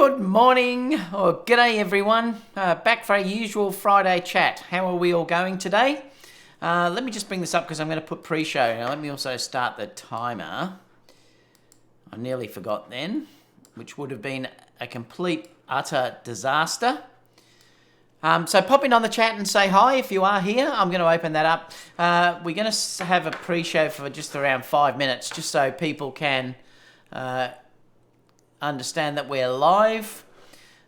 Good morning, or g'day everyone. Back for our usual Friday chat. How are we all going today? Let me just bring this up because I'm going to put pre-show. Now let me also start the timer. I nearly forgot then, which would have been a complete, utter disaster. So pop in on the chat and say hi if you are here. I'm going to open that up. We're going to have a pre-show for just around 5 minutes, just so people can understand that we're live.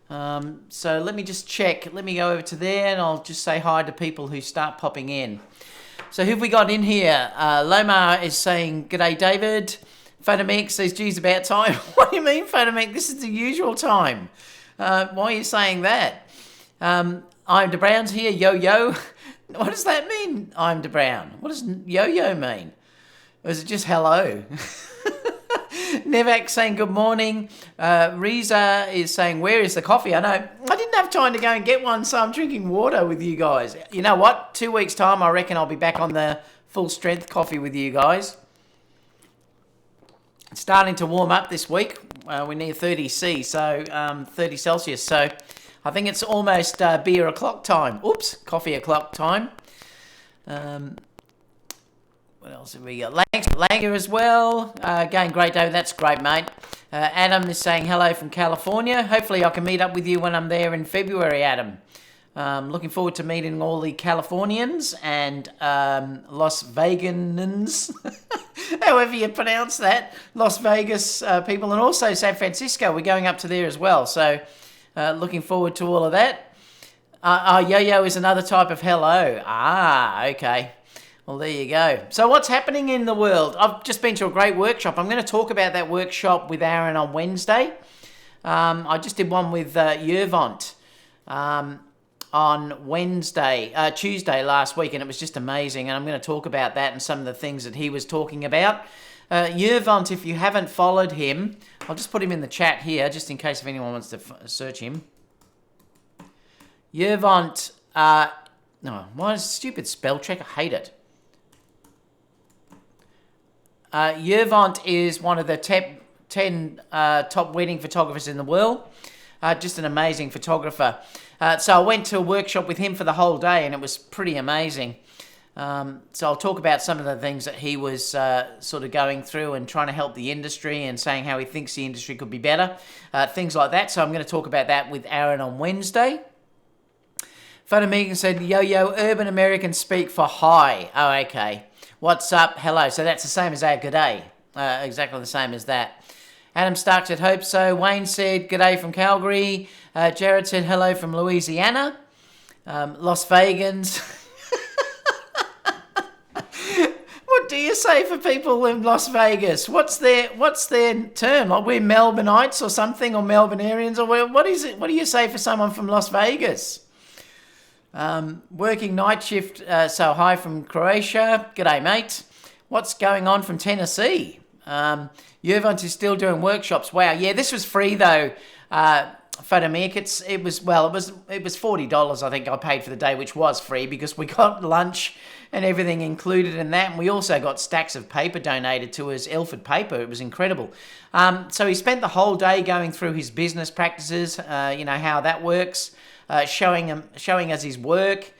So let me just check. Let me go over to there and I'll just say hi to people who start popping in. So who have we got in here? Lomar is saying, "G'day, David." Photomix says, "Geez, about time." What do you mean, Photomix? This is the usual time. Why are you saying that? I'm De Brown's here. Yo-yo. What does that mean, I'm De Brown? What does yo-yo mean? Or is it just hello? Nevak saying good morning. Riza is saying, where is the coffee? I know, I didn't have time to go and get one, so I'm drinking water with you guys. You know what? 2 weeks' time, I reckon I'll be back on the full strength coffee with you guys. It's starting to warm up this week. We're near 30 C, so 30 Celsius. So I think it's almost beer o'clock time. Oops, coffee o'clock time. What else have we got? Langer as well. Going great, David. That's great, mate. Adam is saying hello from California. Hopefully I can meet up with you when I'm there in February, Adam. Looking forward to meeting all the Californians and Las Veganans, however you pronounce that, Las Vegas people, and also San Francisco. We're going up to there as well. So looking forward to all of that. Yo-yo is another type of hello. Okay. Well, there you go. So what's happening in the world? I've just been to a great workshop. I'm going to talk about that workshop with Aaron on Wednesday. I just did one with Yervont on Tuesday last week, and it was just amazing. And I'm going to talk about that and some of the things that he was talking about. Yervont, if you haven't followed him, I'll just put him in the chat here, just in case if anyone wants to search him. Yervont, why is stupid spell check? I hate it. Yervont is one of the 10 top wedding photographers in the world. Just an amazing photographer. So I went to a workshop with him for the whole day, and it was pretty amazing. So I'll talk about some of the things that he was sort of going through and trying to help the industry and saying how he thinks the industry could be better. Things like that. So I'm going to talk about that with Aaron on Wednesday. Photo Megan said, yo, urban Americans speak for hi. Oh, okay. What's up? Hello. So that's the same as our g'day. Exactly the same as that. Adam Stark said, hope so. Wayne said, g'day from Calgary. Jared said, hello from Louisiana. Las Vegans. What do you say for people in Las Vegas? What's their term? Like we're Melbourneites or something, or Melbournearians, or what is it? What do you say for someone from Las Vegas? Working night shift, so hi from Croatia. G'day, mate. What's going on from Tennessee? Yervont is still doing workshops. Wow, yeah, this was free though. Photomic, it was $40. I think I paid for the day, which was free because we got lunch and everything included in that, and we also got stacks of paper donated to us, Ilford paper. It was incredible. So he spent the whole day going through his business practices, how that works. Showing us his work,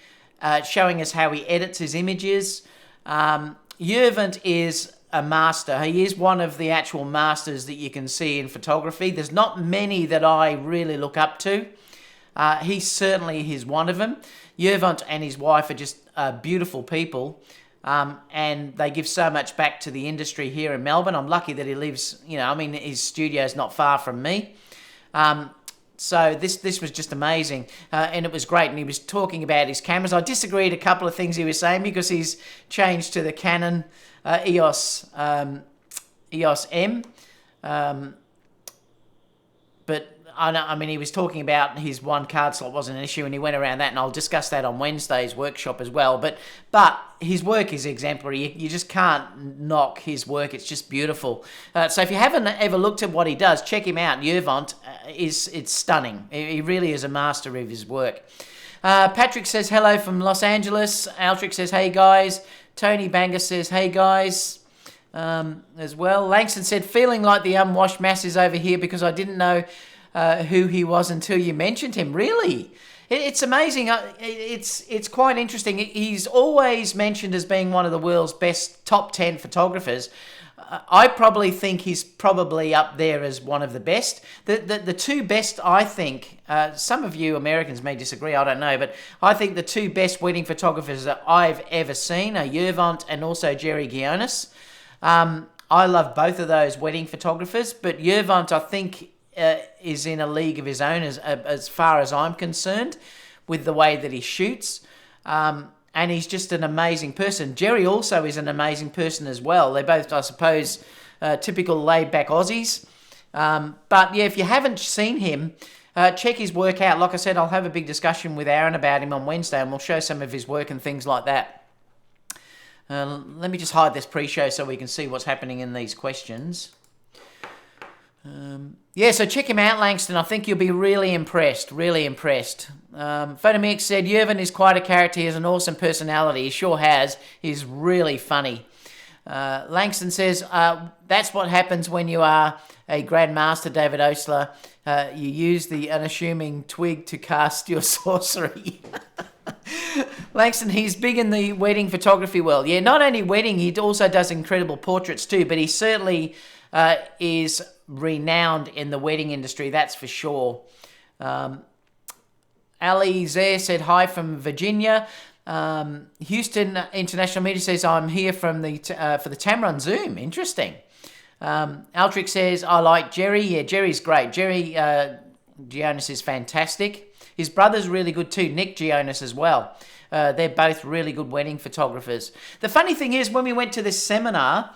showing us how he edits his images. Yervont is a master. He is one of the actual masters that you can see in photography. There's not many that I really look up to. He certainly is one of them. Yervont and his wife are just beautiful people, and they give so much back to the industry here in Melbourne. I'm lucky that he lives, his studio's not far from me. So this was just amazing, and it was great. And he was talking about his cameras. I disagreed a couple of things he was saying because he's changed to the Canon EOS M. But he was talking about his one card slot wasn't an issue, and he went around that, and I'll discuss that on Wednesday's workshop as well. But his work is exemplary. You just can't knock his work. It's just beautiful. So if you haven't ever looked at what he does, check him out. Yervont it's stunning. He really is a master of his work. Patrick says hello from Los Angeles. Altric says hey guys. Tony Banger says hey guys. As well. Langston said feeling like the unwashed masses over here because I didn't know who he was until you mentioned him. Really? It's amazing. It's quite interesting. He's always mentioned as being one of the world's best top 10 photographers. I probably think he's probably up there as one of the best. The two best, I think, some of you Americans may disagree, I don't know, but I think the two best wedding photographers that I've ever seen are Yervant and also Jerry Gionis. I love both of those wedding photographers, but Yervant, I think, is in a league of his own as far as I'm concerned with the way that he shoots. And he's just an amazing person. Jerry also is an amazing person as well. They're both, I suppose, typical laid-back Aussies. But yeah, if you haven't seen him, check his work out. Like I said, I'll have a big discussion with Aaron about him on Wednesday, and we'll show some of his work and things like that. Let me just hide this pre-show so we can see what's happening in these questions. Yeah, so check him out, Langston. I think you'll be really impressed, really impressed. Photomix said, Yervin is quite a character. He has an awesome personality. He sure has. He's really funny. Langston says, that's what happens when you are a Grandmaster, David Osler. You use the unassuming twig to cast your sorcery. Langston, he's big in the wedding photography world. Yeah, not only wedding, he also does incredible portraits too, but he certainly is renowned in the wedding industry, that's for sure. Ali Zaire said hi from Virginia. Houston International Media says I'm here from the for the Tamron Zoom. Interesting. Altric says I like Jerry. Yeah, Jerry's great. Jerry Gionis is fantastic. His brother's really good too, Nick Gionis as well. They're both really good wedding photographers. The funny thing is, when we went to this seminar,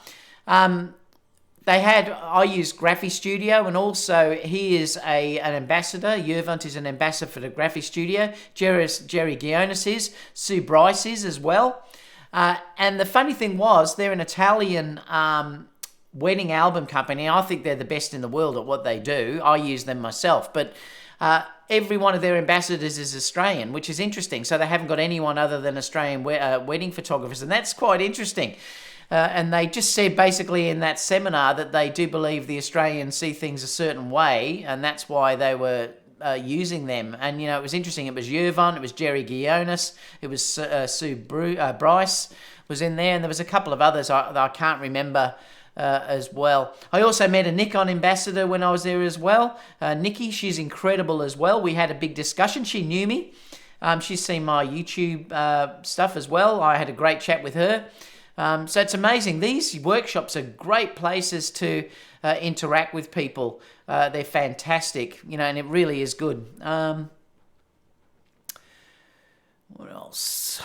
I use Graphy Studio, and also he is an ambassador. Yervant is an ambassador for the Graphy Studio. Jerry Gionis is. Sue Bryce is as well. And the funny thing was, they're an Italian wedding album company. I think they're the best in the world at what they do. I use them myself. But every one of their ambassadors is Australian, which is interesting. So they haven't got anyone other than Australian wedding photographers, and that's quite interesting. And they just said basically in that seminar that they do believe the Australians see things a certain way, and that's why they were using them. And, you know, it was interesting. It was Yervant, it was Jerry Gionis, it was Sue Bryce was in there, and there was a couple of others that I can't remember as well. I also met a Nikon ambassador when I was there as well. Nikki, she's incredible as well. We had a big discussion. She knew me. She's seen my YouTube stuff as well. I had a great chat with her. So it's amazing. These workshops are great places to interact with people. They're fantastic, you know, and it really is good. What else?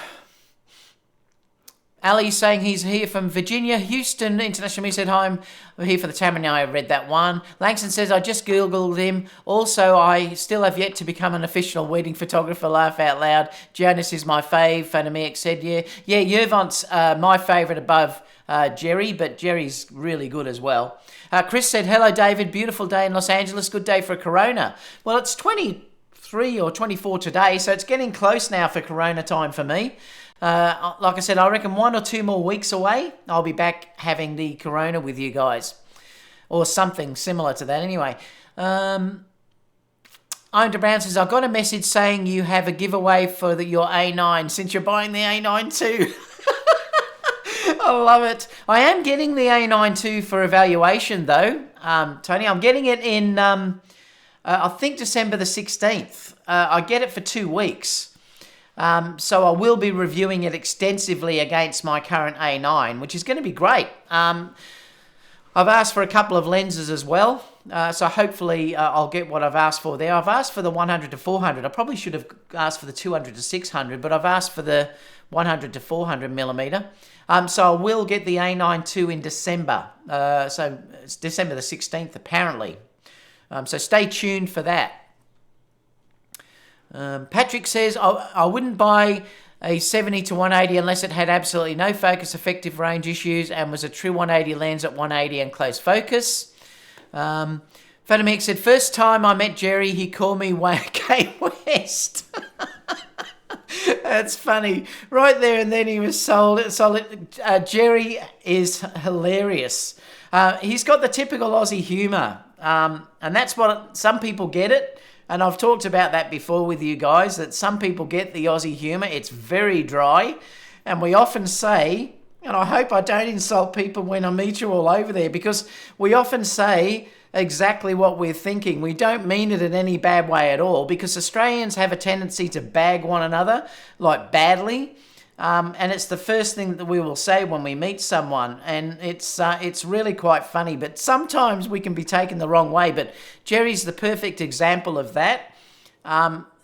Ali's saying he's here from Virginia. Houston International Media said, hi, I'm here for the Tamron. I read that one. Langston says, I just Googled him. Also, I still have yet to become an official wedding photographer. Laugh out loud. Jonas is my fave. Photomix said, yeah. Yeah, Yervant's my favourite above Jerry, but Jerry's really good as well. Chris said, hello, David. Beautiful day in Los Angeles. Good day for Corona. Well, it's 23 or 24 today, so it's getting close now for Corona time for me. Like I said, I reckon 1 or 2 more weeks away, I'll be back having the Corona with you guys. Or something similar to that anyway. Ian Brown says, I got a message saying you have a giveaway for your A9 since you're buying the A9 too. I love it. I am getting the A9 too for evaluation though, Tony. I'm getting it in, I think December the 16th. I get it for 2 weeks. So I will be reviewing it extensively against my current A9, which is going to be great. I've asked for a couple of lenses as well, so hopefully I'll get what I've asked for there. I've asked for the 100 to 400. I probably should have asked for the 200 to 600, but I've asked for the 100 to 400 millimeter. So I will get the A9 II in December. So it's December the 16th, apparently. So stay tuned for that. Patrick says, I wouldn't buy a 70 to 180 unless it had absolutely no focus, effective range issues, and was a true 180 lens at 180 and close focus. Photomix said, first time I met Jerry, he called me K West. That's funny. Right there and then he was sold. Jerry is hilarious. He's got the typical Aussie humour. And that's what some people get it. And I've talked about that before with you guys, that some people get the Aussie humour. It's very dry. And we often say, and I hope I don't insult people when I meet you all over there, because we often say exactly what we're thinking. We don't mean it in any bad way at all, because Australians have a tendency to bag one another, like badly. And it's the first thing that we will say when we meet someone, and it's really quite funny, but sometimes we can be taken the wrong way. But Jerry's the perfect example of that.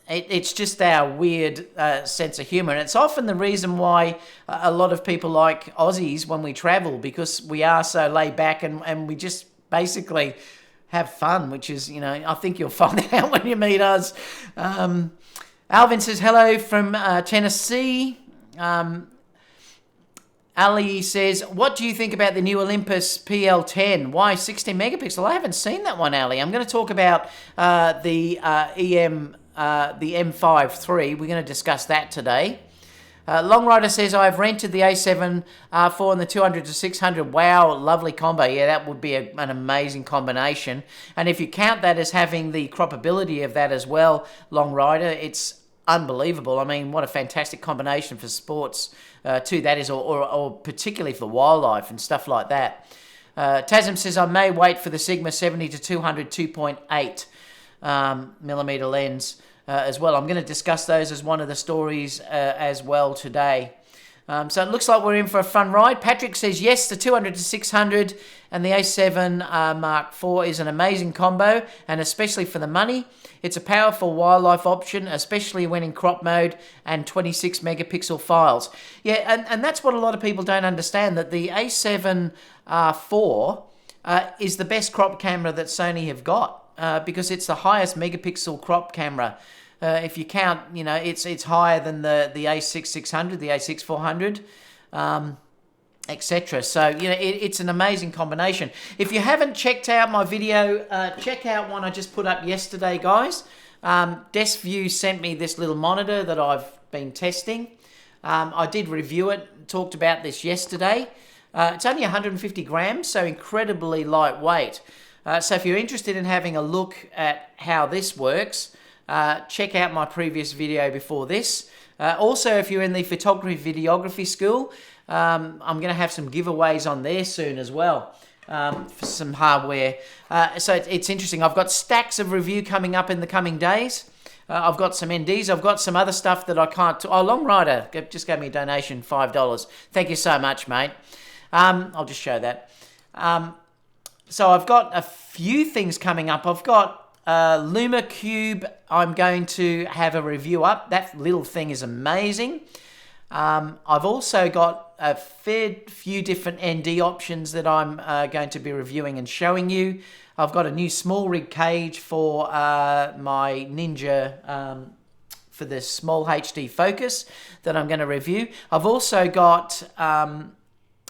It's just our weird sense of humour, and it's often the reason why a lot of people like Aussies when we travel, because we are so laid back and we just basically have fun, which is, I think you'll find out when you meet us. Alvin says hello from Tennessee. Ali says, what do you think about the new Olympus PL10? Why 16 megapixel? I haven't seen that one, Ali. I'm going to talk about the M5iii. We're going to discuss that today. Long Rider says, I've rented the A7 IV and the 200 to 600. Wow, lovely combo. Yeah, that would be an amazing combination. And if you count that as having the croppability of that as well, Long Rider, it's unbelievable. I mean, what a fantastic combination for sports too, that is, or particularly for wildlife and stuff like that. Tasm says, I may wait for the Sigma 70 to 200 2.8 millimeter lens as well. I'm going to discuss those as one of the stories as well today. So it looks like we're in for a fun ride. Patrick says, yes, the 200 to 600 and the A7 Mark IV is an amazing combo, and especially for the money. It's a powerful wildlife option, especially when in crop mode and 26 megapixel files. Yeah, and that's what a lot of people don't understand, that the A7 IV is the best crop camera that Sony have got, because it's the highest megapixel crop camera. If you count, it's higher than the A6 600, the A6 400, etc. So, it's an amazing combination. If you haven't checked out my video, check out one I just put up yesterday, guys. DeskView sent me this little monitor that I've been testing. I did review it, talked about this yesterday. It's only 150 grams, so incredibly lightweight. So if you're interested in having a look at how this works, check out my previous video before this. Also, if you're in the photography videography school, I'm going to have some giveaways on there soon as well, for some hardware. So it's interesting. I've got stacks of review coming up in the coming days. I've got some NDs. I've got some other stuff that I can't... Long Rider just gave me a donation, $5. Thank you so much, mate. I'll just show that. So I've got a few things coming up. I've got Luma Cube. I'm going to have a review up. That little thing is amazing. I've also got a fair few different ND options that I'm going to be reviewing and showing you. I've got a new small rig cage for my Ninja for the small HD focus that I'm going to review. I've also got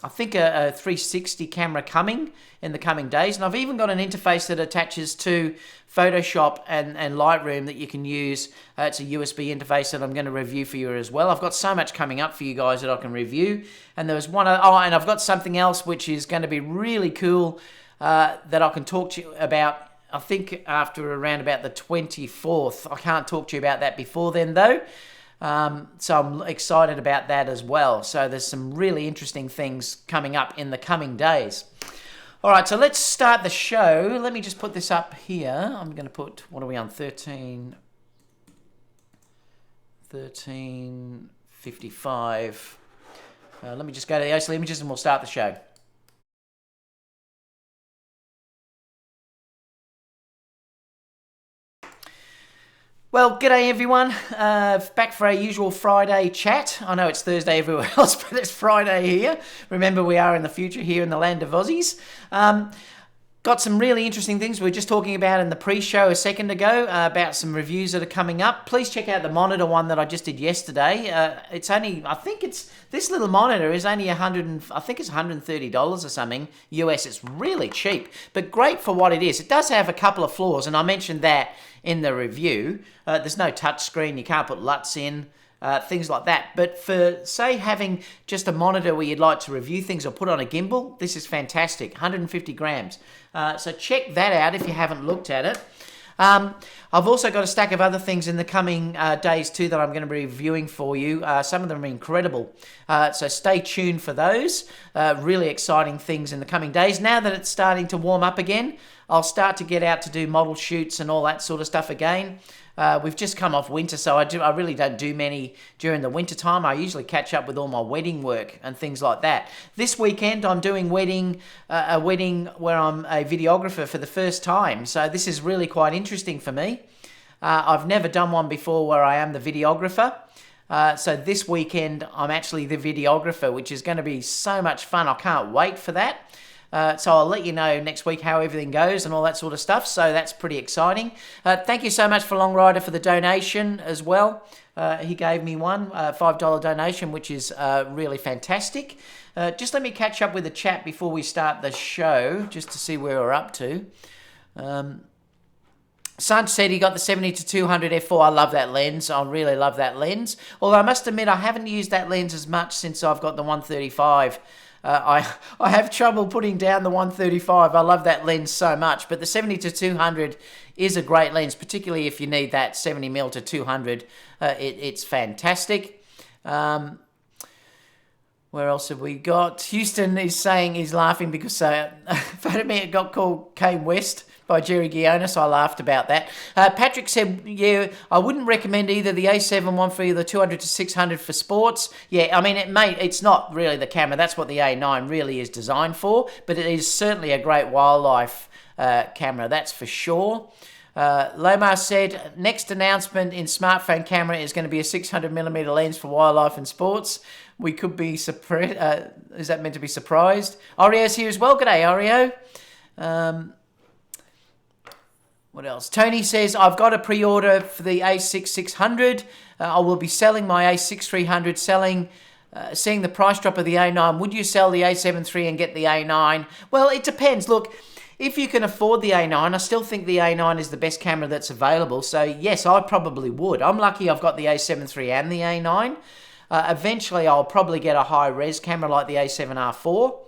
I think a 360 camera coming in the coming days, and I've even got an interface that attaches to Photoshop and Lightroom that you can use. It's a USB interface that I'm going to review for you as well. I've got so much coming up for you guys that I can review. And there was one, and I've got something else which is going to be really cool that I can talk to you about, I think after around about the 24th. I can't talk to you about that before then though. So I'm excited about that as well. So there's some really interesting things coming up in the coming days. All right, so let's start the show. Let me just put this up here. I'm going to put, what are we on, 1355. Let me just go to the OCL images and we'll start the show. Well, g'day everyone. Back for our usual Friday chat. I know it's Thursday everywhere else, but it's Friday here. Remember, we are in the future here in the land of Aussies. Got some really interesting things we were just talking about in the pre-show a second ago about some reviews that are coming up. Please check out the monitor one that I just did yesterday. It's only, I think it's, this little monitor is only $130 or something US. It's really cheap, but great for what it is. It does have a couple of flaws, and I mentioned that in the review. There's no touch screen. You can't put LUTs in. things like that. But for, say, having just a monitor where you'd like to review things or put on a gimbal, this is fantastic, 150 grams. So check that out if you haven't looked at it. I've also got a stack of other things in the coming days too that I'm going to be reviewing for you. Some of them are incredible. So stay tuned for those. Really exciting things in the coming days. Now that it's starting to warm up again, I'll start to get out to do model shoots and all that sort of stuff again. We've just come off winter, so I really don't do many during the winter time. I usually catch up with all my wedding work and things like that. This weekend, I'm doing a wedding where I'm a videographer for the first time. So this is really quite interesting for me. I've never done one before where I am the videographer. So this weekend, I'm actually the videographer, which is going to be so much fun. I can't wait for that. So I'll let you know next week how everything goes and all that sort of stuff. So that's pretty exciting. Thank you so much for Long Rider for the donation as well. He gave me one $5 donation, which is really fantastic. Just let me catch up with the chat before we start the show, just to see where we're up to. Sanj said he got the 70-200 f4. I love that lens. I really love that lens. Although I must admit I haven't used that lens as much since I've got the 135. I have trouble putting down the 135. I love that lens so much, but the 70-200 is a great lens, particularly if you need that 70mm to 200. It's fantastic. Where else have we got? Houston is saying he's laughing because Fatimir got called Kane West by Jerry Guiona, so I laughed about that. Patrick said, yeah, I wouldn't recommend either the A7 one for the 200-600 for sports. Yeah, I mean, it's not really the camera. That's what the A9 really is designed for, but it is certainly a great wildlife camera, that's for sure. Lomar said, next announcement in smartphone camera is going to be a 600mm lens for wildlife and sports. We could be surprised. Is that meant to be surprised? Orio's here as well. G'day, Oreo. What else? Tony says, I've got a pre-order for the A6 600. I will be selling my A6 300, seeing the price drop of the A9. Would you sell the A7 III and get the A9? Well, it depends. Look, if you can afford the A9, I still think the A9 is the best camera that's available. So, yes, I probably would. I'm lucky I've got the A7 III and the A9. Eventually, I'll probably get a high-res camera like the A7R4.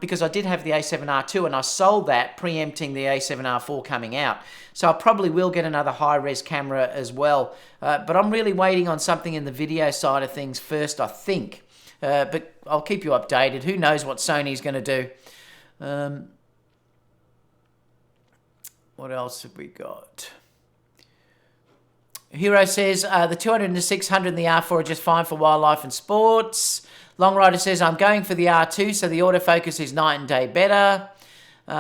Because I did have the A7R2 and I sold that preempting the A7R4 coming out. So I probably will get another high-res camera as well. But I'm really waiting on something in the video side of things first, I think. But I'll keep you updated. Who knows what Sony's going to do. What else have we got? Hero says, the 200 and the 600 and the R4 are just fine for wildlife and sports. Long Rider says, I'm going for the R2, so the autofocus is night and day better. The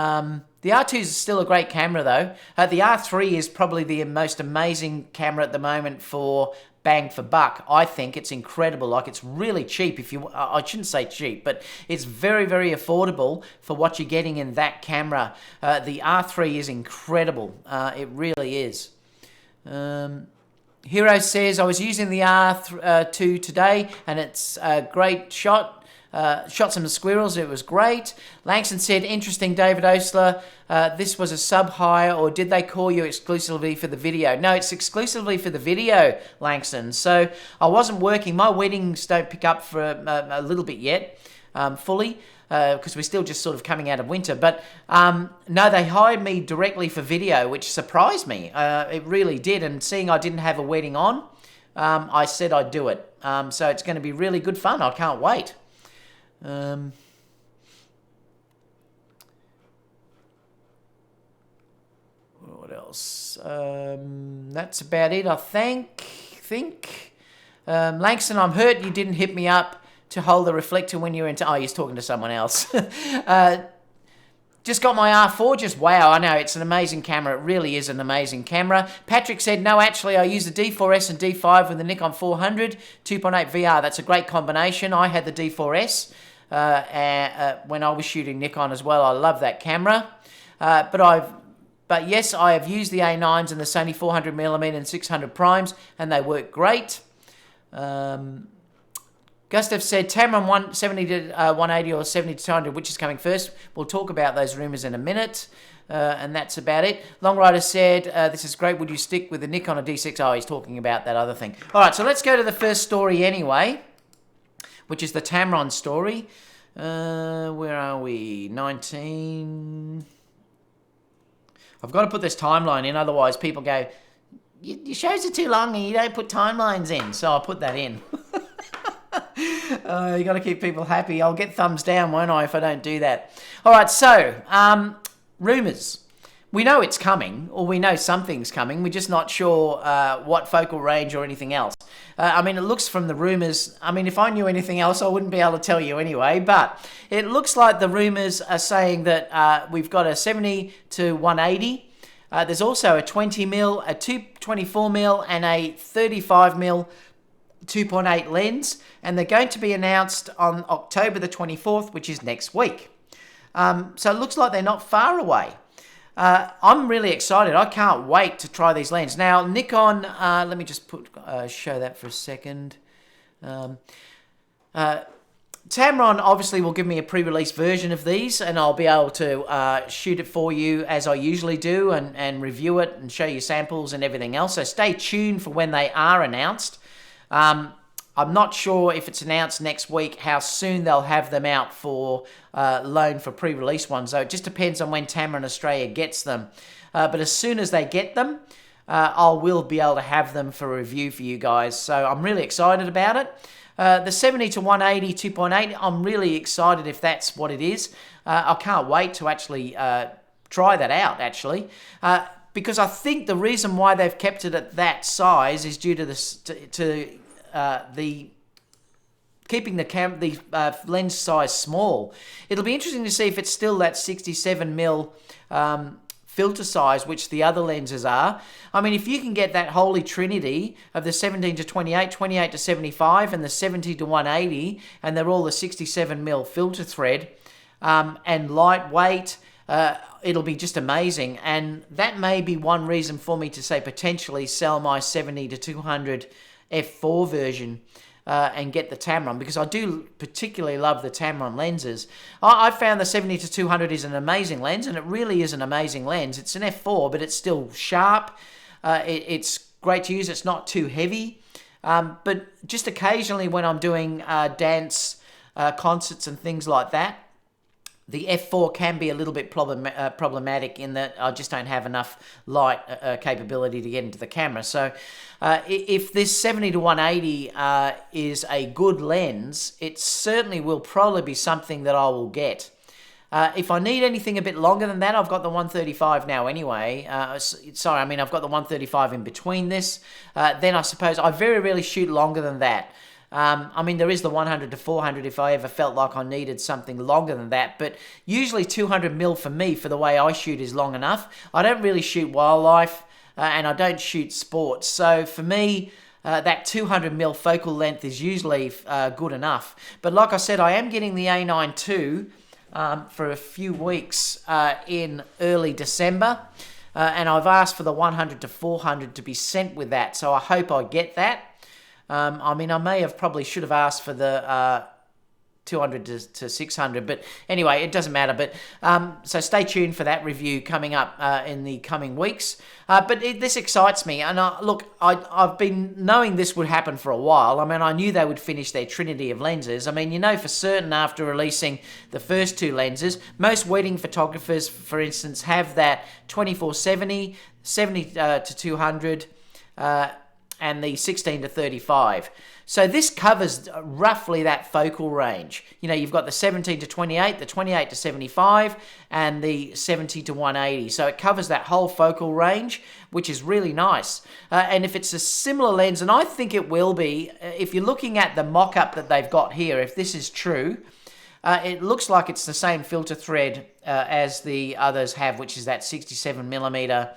R2 is still a great camera, though. The R3 is probably the most amazing camera at the moment for bang for buck. I think it's incredible. Like, it's really cheap. I shouldn't say cheap, but it's very, very affordable for what you're getting in that camera. The R3 is incredible. It really is. Hero says, I was using the R2 today and it's a great shot. Shot some squirrels, it was great. Langston said, interesting, David Osler. This was a sub-hire, or did they call you exclusively for the video? No, it's exclusively for the video, Langston. So I wasn't working. My weddings don't pick up for a little bit yet, fully. Because we're still just sort of coming out of winter. But no, they hired me directly for video, which surprised me. It really did. And seeing I didn't have a wedding on, I said I'd do it. So it's going to be really good fun. I can't wait. What else? That's about it, I think. Langston, I'm hurt you didn't hit me up to hold the reflector when you're into... Oh, he's talking to someone else. Just got my R4. Just wow, I know, it's an amazing camera. It really is an amazing camera. Patrick said, no, actually, I use the D4S and D5 with the Nikon 400, 2.8 VR. That's a great combination. I had the D4S when I was shooting Nikon as well. I love that camera. But yes, I have used the A9s and the Sony 400mm and 600 primes, and they work great. Gustav said, Tamron 170 to 180 or 70 to 200, which is coming first? We'll talk about those rumours in a minute. And that's about it. Long Rider said, this is great. Would you stick with the Nikon or D6? Oh, he's talking about that other thing. All right, so let's go to the first story anyway, which is the Tamron story. Where are we? 19. I've got to put this timeline in, otherwise people go, your shows are too long and you don't put timelines in. So I'll put that in. You got to keep people happy. I'll get thumbs down, won't I, if I don't do that. All right, so rumours. We know it's coming, or we know something's coming. We're just not sure what focal range or anything else. I mean, it looks from the rumours. I mean, if I knew anything else, I wouldn't be able to tell you anyway. But it looks like the rumours are saying that we've got a 70 to 180. There's also a 20mm, a 224mm, and a 35mm 2.8 lens. And they're going to be announced on October the 24th, which is next week. So it looks like they're not far away. I'm really excited. I can't wait to try these lenses. Now, Nikon, let me just show that for a second. Tamron obviously will give me a pre-release version of these, and I'll be able to shoot it for you as I usually do and review it and show you samples and everything else. So stay tuned for when they are announced. I'm not sure if it's announced next week how soon they'll have them out for loan for pre-release ones. So it just depends on when Tamron Australia gets them. But as soon as they get them, I will be able to have them for review for you guys. So I'm really excited about it. The 70 to 180 2.8, I'm really excited if that's what it is. I can't wait to actually try that out, actually. Because I think the reason why they've kept it at that size is due to the keeping the lens size small. It'll be interesting to see if it's still that 67mm filter size, which the other lenses are. I mean, if you can get that holy trinity of the 17 to 28, 28 to 75, and the 70 to 180, and they're all the 67mm filter thread, and lightweight, it'll be just amazing. And that may be one reason for me to say potentially sell my 70 to 200 f4 version and get the Tamron, because I do particularly love the Tamron lenses. I found the 70 to 200 is an amazing lens, and it really is an amazing lens. It's an f4, but it's still sharp. It's great to use. It's not too heavy. But just occasionally when I'm doing dance concerts and things like that, the f4 can be a little bit problematic in that I just don't have enough light capability to get into the camera. So if this 70 to 180 is a good lens, it certainly will probably be something that I will get. If I need anything a bit longer than that, I've got the 135 now anyway. Sorry, I mean, I've got the 135 in between this. Then I suppose I very rarely shoot longer than that. I mean, there is the 100 to 400 if I ever felt like I needed something longer than that, but usually 200mm for me, for the way I shoot, is long enough. I don't really shoot wildlife, and I don't shoot sports, so for me, that 200mm focal length is usually good enough. But like I said, I am getting the A9 II for a few weeks in early December, and I've asked for the 100 to 400 to be sent with that, so I hope I get that. I mean, I may have probably should have asked for the 200 to 600, but anyway, it doesn't matter. But so stay tuned for that review coming up in the coming weeks. But this excites me, and look, I've been knowing this would happen for a while. I mean, I knew they would finish their trinity of lenses. I mean, you know for certain after releasing the first two lenses, most wedding photographers, for instance, have that 24-70, 70 to 200. And the 16 to 35. So this covers roughly that focal range. You know, you've got the 17 to 28, the 28 to 75, and the 70 to 180. So it covers that whole focal range, which is really nice. And if it's a similar lens, and I think it will be, if you're looking at the mock-up that they've got here, if this is true, it looks like it's the same filter thread as the others have, which is that 67mm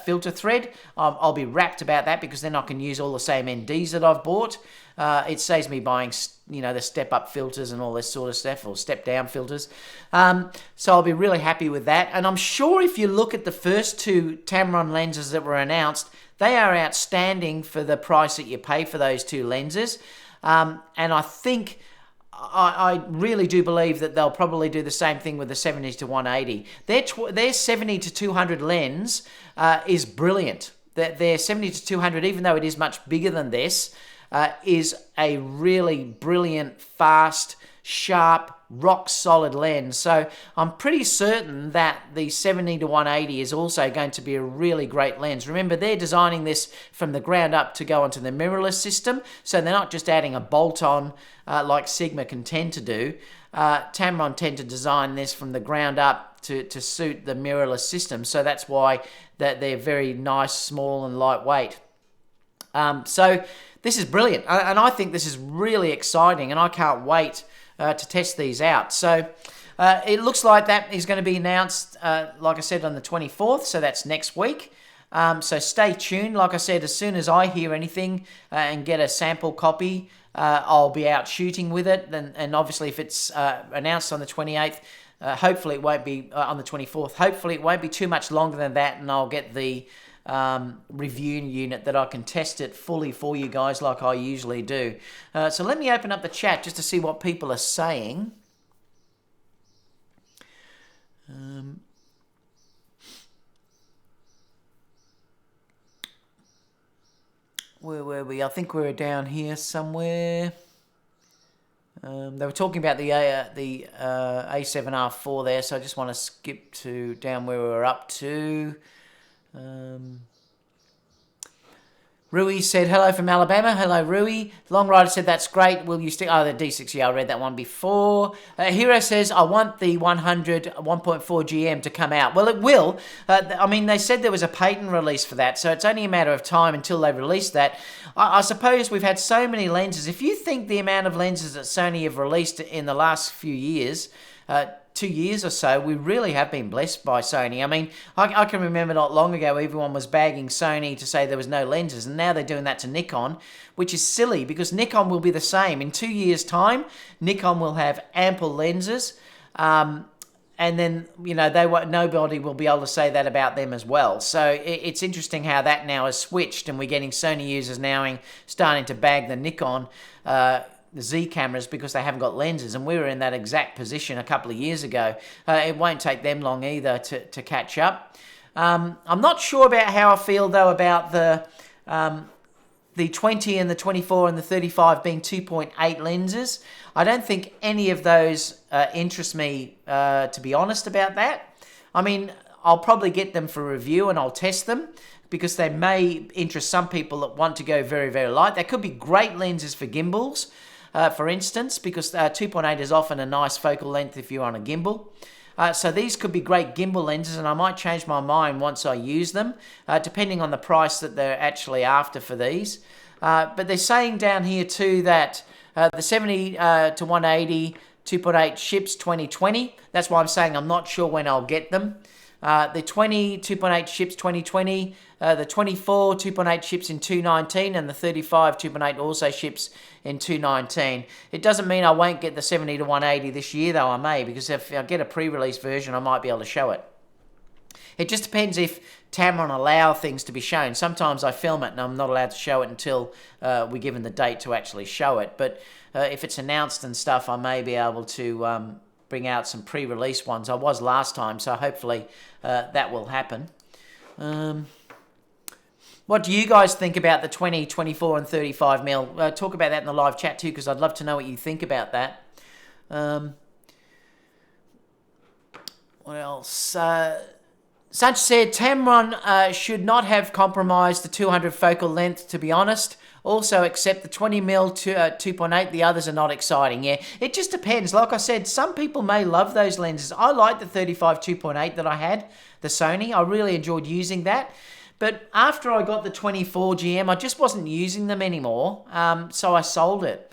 filter thread. I'll be rapt about that, because then I can use all the same NDs that I've bought. It saves me buying, you know, the step-up filters and all this sort of stuff, or step-down filters. So I'll be really happy with that. And I'm sure if you look at the first two Tamron lenses that were announced, they are outstanding for the price that you pay for those two lenses. And I think I really do believe that they'll probably do the same thing with the 70 to 180. Their 70 to 200 lens is brilliant. Their 70 to 200, even though it is much bigger than this, is a really brilliant, fast, sharp, rock solid lens. So I'm pretty certain that the 70 to 180 is also going to be a really great lens. Remember, they're designing this from the ground up to go onto the mirrorless system, so they're not just adding a bolt-on like Sigma can tend to do. Tamron tend to design this from the ground up to suit the mirrorless system, so that's why they're very nice, small and lightweight. So this is brilliant, and I think this is really exciting, and I can't wait to test these out. So it looks like that is going to be announced, like I said, on the 24th, so that's next week. So stay tuned. Like I said, as soon as I hear anything and get a sample copy, I'll be out shooting with it. And obviously if it's announced on the 28th, hopefully it won't be on the 24th. Hopefully it won't be too much longer than that, and I'll get the review unit that I can test it fully for you guys like I usually do. So let me open up the chat just to see what people are saying. Where were we? I think we were down here somewhere. They were talking about the A7R4 there, so I just want to skip to down where we were up to. Rui said, hello from Alabama. Hello, Rui. Long Rider said, that's great. Will you stick... Oh, the D60, I read that one before. Hero says, I want the 100 1.4 GM to come out. Well, it will. I mean, they said there was a patent release for that, so it's only a matter of time until they release that. I suppose we've had so many lenses. If you think the amount of lenses that Sony have released in the last few years... 2 years or so, we really have been blessed by Sony. I mean, I can remember not long ago everyone was bagging Sony to say there was no lenses, and now they're doing that to Nikon, which is silly because Nikon will be the same. In 2 years' time, Nikon will have ample lenses, and then, you know, nobody will be able to say that about them as well. So it's interesting how that now has switched, and we're getting Sony users now starting to bag the Nikon the Z cameras because they haven't got lenses, and we were in that exact position a couple of years ago. It won't take them long either to catch up. I'm not sure about how I feel though about the 20 and the 24 and the 35 being 2.8 lenses. I don't think any of those interest me, to be honest about that. I mean, I'll probably get them for review and I'll test them because they may interest some people that want to go very, very light. They could be great lenses for gimbals. For instance, because 2.8 is often a nice focal length if you're on a gimbal. So these could be great gimbal lenses, and I might change my mind once I use them, depending on the price that they're actually after for these. But they're saying down here too that the 70 to 180 2.8 ships 2020. That's why I'm saying I'm not sure when I'll get them. The 20 2.8 ships 2020, the 24 2.8 ships in 2019, and the 35 2.8 also ships in 2019. It doesn't mean I won't get the 70 to 180 this year, though I may, because if I get a pre-release version, I might be able to show it. It just depends if Tamron allow things to be shown. Sometimes I film it and I'm not allowed to show it until we're given the date to actually show it. But if it's announced and stuff, I may be able to bring out some pre-release ones. I was last time, so hopefully that will happen. What do you guys think about the 20, 24 and 35 mil? Talk about that in the live chat too, because I'd love to know what you think about that. What else? Such said, Tamron should not have compromised the 200 focal length, to be honest. Also, except the 20mm to 2.8, the others are not exciting. Yeah, it just depends. Like I said, some people may love those lenses. I like the 35 2.8 that I had, the Sony. I really enjoyed using that. But after I got the 24 GM, I just wasn't using them anymore, so I sold it.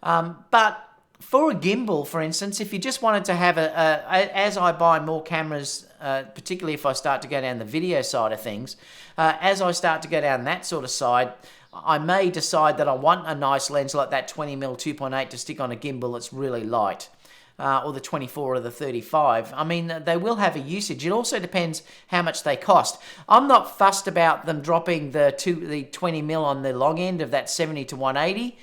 But for a gimbal, for instance, if you just wanted to have as I buy more cameras, particularly if I start to go down the video side of things, as I start to go down that sort of side, I may decide that I want a nice lens like that 20mm 2.8 to stick on a gimbal that's really light, or the 24 or the 35. I mean, they will have a usage. It also depends how much they cost. I'm not fussed about them dropping the 20mm on the long end of that 70 to 180.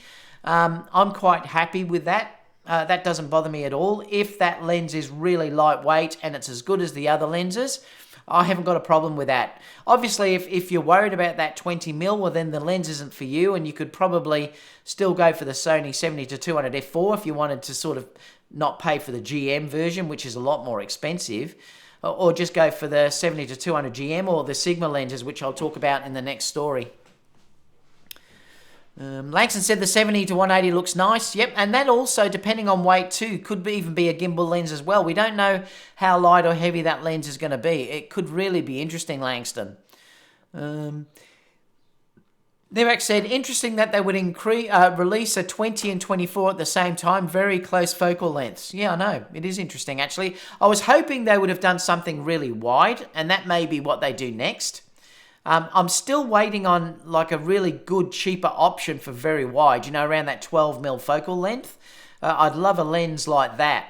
I'm quite happy with that. That doesn't bother me at all. If that lens is really lightweight and it's as good as the other lenses, I haven't got a problem with that. Obviously, if you're worried about that 20mm, well then the lens isn't for you, and you could probably still go for the Sony 70-200 f4 if you wanted to sort of not pay for the GM version, which is a lot more expensive, or just go for the 70-200 GM or the Sigma lenses, which I'll talk about in the next story. Langston said the 70-180 looks nice. Yep, and that also, depending on weight too, could even be a gimbal lens as well. We don't know how light or heavy that lens is going to be. It could really be interesting, Langston. Nevac said, interesting that they would release a 20 and 24 at the same time. Very close focal lengths. Yeah, I know. It is interesting, actually. I was hoping they would have done something really wide, and that may be what they do next. I'm still waiting on like a really good, cheaper option for very wide, you know, around that 12mm focal length. I'd love a lens like that.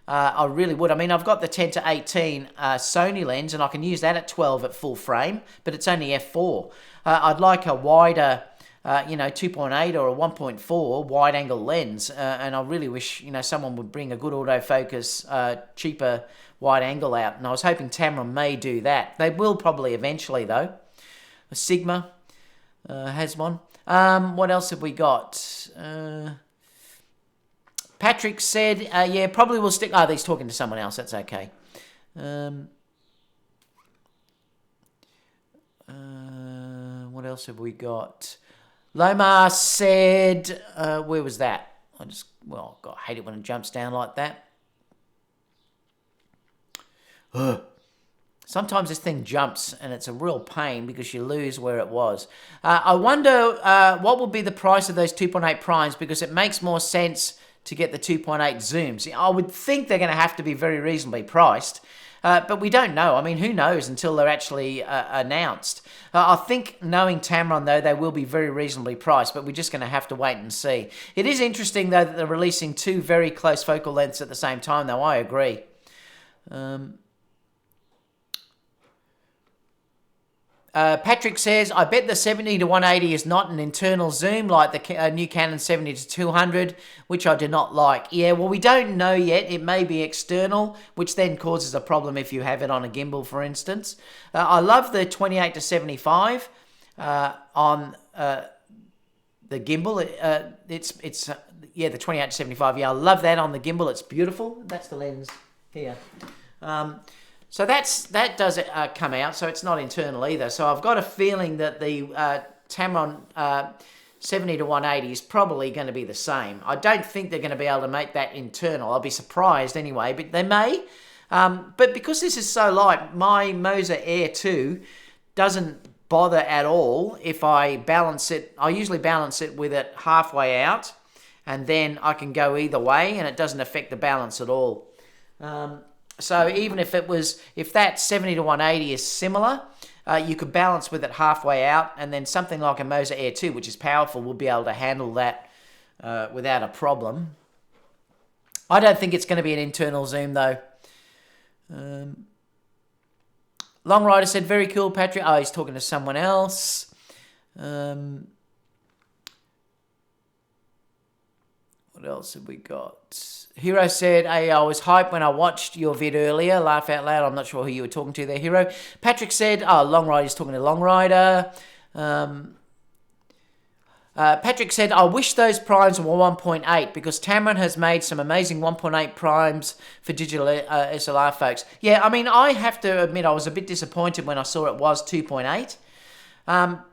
I really would. I mean, I've got the 10-18 Sony lens, and I can use that at 12 at full frame, but it's only f4. I'd like a wider, 2.8 or a 1.4 wide-angle lens, and I really wish, someone would bring a good autofocus, cheaper wide-angle out, and I was hoping Tamron may do that. They will probably eventually, though. Sigma has one. What else have we got? Patrick said, yeah, probably will stick. Oh, he's talking to someone else. That's okay. What else have we got? Lomar said, where was that? God, I hate it when it jumps down like that. Sometimes this thing jumps and it's a real pain because you lose where it was. I wonder what will be the price of those 2.8 primes, because it makes more sense to get the 2.8 zooms. I would think they're going to have to be very reasonably priced, but we don't know. I mean, who knows until they're actually announced. I think, knowing Tamron, though, they will be very reasonably priced, but we're just going to have to wait and see. It is interesting, though, that they're releasing two very close focal lengths at the same time, though. I agree. Patrick says, I bet the 70-180 is not an internal zoom like the new Canon 70-200, which I do not like. Yeah, well, we don't know yet. It may be external, which then causes a problem if you have it on a gimbal, for instance. I love the 28-75 on the gimbal. The 28-75. Yeah, I love that on the gimbal. It's beautiful. That's the lens here. So that does come out, so it's not internal either. So I've got a feeling that the Tamron 70-180 is probably going to be the same. I don't think they're going to be able to make that internal. I'll be surprised anyway, but they may. But because this is so light, my Moza Air 2 doesn't bother at all if I balance it. I usually balance it with it halfway out, and then I can go either way, and it doesn't affect the balance at all. So even if that 70-180 is similar, you could balance with it halfway out, and then something like a Moza Air 2, which is powerful, will be able to handle that without a problem. I don't think it's going to be an internal zoom, though. Long Rider said, very cool, Patrick. Oh, he's talking to someone else. What else have we got? Hero said, hey, I was hyped when I watched your vid earlier. Laugh out loud. I'm not sure who you were talking to there, Hero. Patrick said, Long Rider's talking to Long Rider. Patrick said, I wish those primes were 1.8 because Tamron has made some amazing 1.8 primes for digital SLR folks. Yeah, I mean, I have to admit I was a bit disappointed when I saw it was 2.8.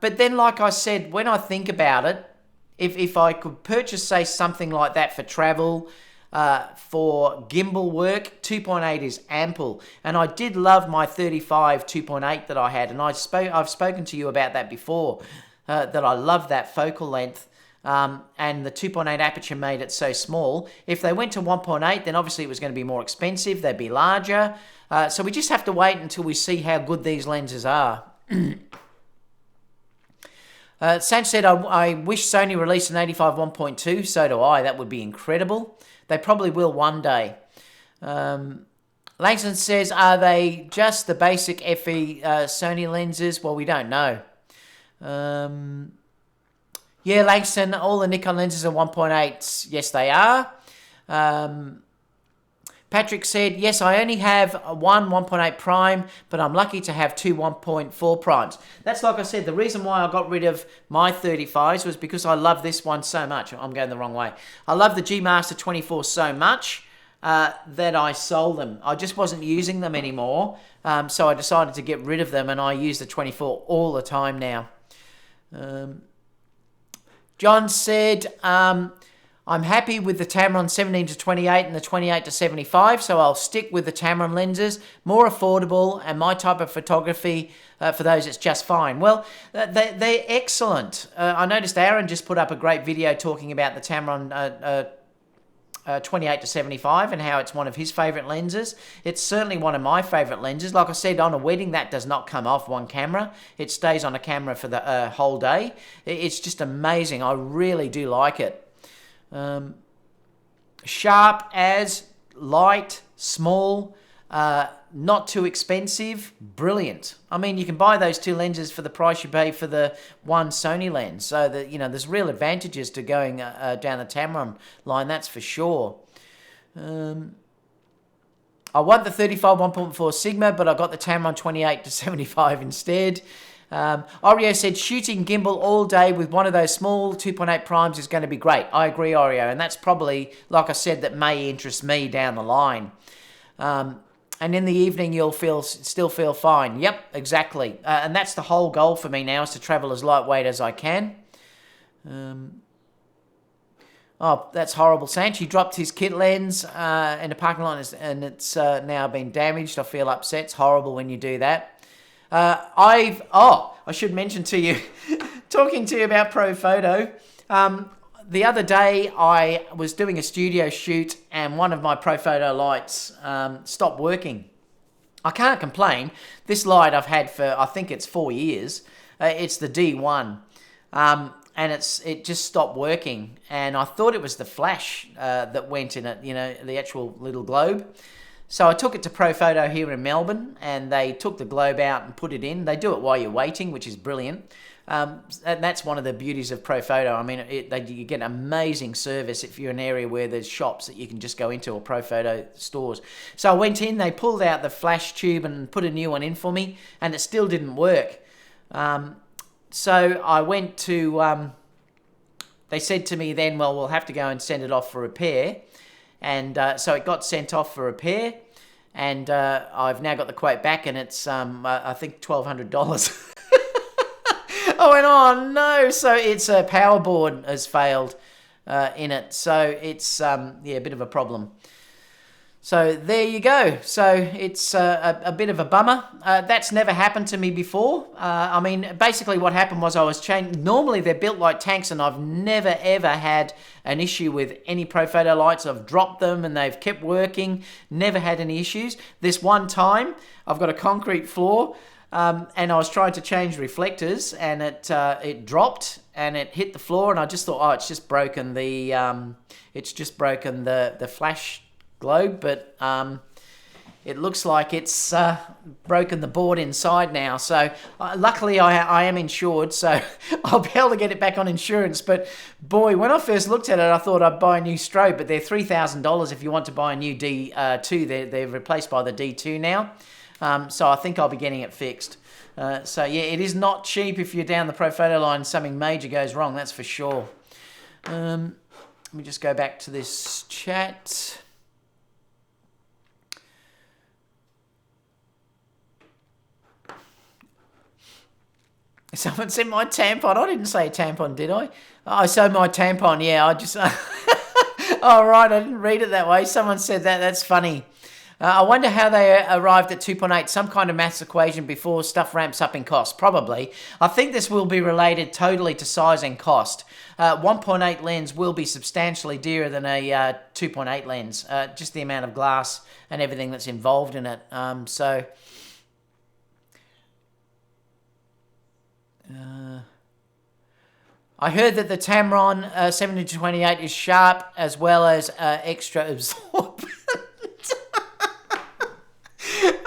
But then, like I said, when I think about it, if I could purchase, say, something like that for travel, for gimbal work, 2.8 is ample. And I did love my 35 2.8 that I had, and I've spoken to you about that before, that I love that focal length, and the 2.8 aperture made it so small. If they went to 1.8, then obviously it was going to be more expensive, they'd be larger. So we just have to wait until we see how good these lenses are. Sanch said, I wish Sony released an 85 1.2. So do I. That would be incredible. They probably will one day. Langston says, are they just the basic FE Sony lenses? Well, we don't know. Yeah, Langston, all the Nikon lenses are 1.8s. Yes, they are. Patrick said, yes, I only have one 1.8 prime, but I'm lucky to have two 1.4 primes. That's like I said, the reason why I got rid of my 35s was because I love this one so much. I'm going the wrong way. I love the G Master 24 so much that I sold them. I just wasn't using them anymore, so I decided to get rid of them, and I use the 24 all the time now. John said, I'm happy with the Tamron 17 to 28 and the 28 to 75, so I'll stick with the Tamron lenses. More affordable, and my type of photography, for those, it's just fine. Well, they're excellent. I noticed Aaron just put up a great video talking about the Tamron 28 to 75 and how it's one of his favourite lenses. It's certainly one of my favourite lenses. Like I said, on a wedding, that does not come off one camera. It stays on a camera for the whole day. It's just amazing. I really do like it. Sharp as, light, small, not too expensive, brilliant. I mean, you can buy those two lenses for the price you pay for the one Sony lens. So that, you know, there's real advantages to going down the Tamron line, that's for sure. I want the 35 1.4 Sigma, but I got the Tamron 28 to 75 instead. Oreo said shooting gimbal all day with one of those small 2.8 primes is going to be great. I agree, Oreo, and that's probably, like I said, that may interest me down the line. And in the evening, you'll still feel fine. Yep, exactly. And that's the whole goal for me now, is to travel as lightweight as I can. Oh, that's horrible. Sanch, he dropped his kit lens in the parking lot, and it's now been damaged. I feel upset. It's horrible when you do that. I should mention to you, talking to you about Prophoto, the other day I was doing a studio shoot and one of my Prophoto lights stopped working. I can't complain. This light I've had for, I think it's 4 years. It's the D1. And it just stopped working. And I thought it was the flash that went in it, you know, the actual little globe. So I took it to Prophoto here in Melbourne, and they took the globe out and put it in. They do it while you're waiting, which is brilliant. And that's one of the beauties of Prophoto. I mean, you get amazing service if you're in an area where there's shops that you can just go into, or Prophoto stores. So I went in, they pulled out the flash tube and put a new one in for me, and it still didn't work. So I went to, they said to me then, well, we'll have to go and send it off for repair. And so it got sent off for repair, and I've now got the quote back, and it's, I think, $1,200. I went, oh no, so it's a power board has failed in it, so it's, yeah, a bit of a problem. So there you go. So it's a bit of a bummer. That's never happened to me before. I mean, basically what happened was I was changing. Normally they're built like tanks, and I've never ever had an issue with any Prophoto lights. I've dropped them and they've kept working. Never had any issues. This one time, I've got a concrete floor, and I was trying to change reflectors, and it dropped and it hit the floor, and I just thought, oh, it's just broken the flash globe, but it looks like it's broken the board inside now. So luckily I am insured, so I'll be able to get it back on insurance. But boy, when I first looked at it, I thought I'd buy a new strobe, but they're $3,000 if you want to buy a new D2. They're replaced by the D2 now. So I think I'll be getting it fixed. So yeah, it is not cheap if you're down the Prophoto line and something major goes wrong, that's for sure. Let me just go back to this chat. Someone said my tampon. I didn't say tampon, did I? Oh, so my tampon, yeah, I just... oh, right, I didn't read it that way. Someone said that. That's funny. I wonder how they arrived at 2.8, some kind of maths equation before stuff ramps up in cost. Probably. I think this will be related totally to size and cost. 1.8 lens will be substantially dearer than a 2.8 lens, just the amount of glass and everything that's involved in it. I heard that the Tamron 70-28 is sharp as well as extra absorbent.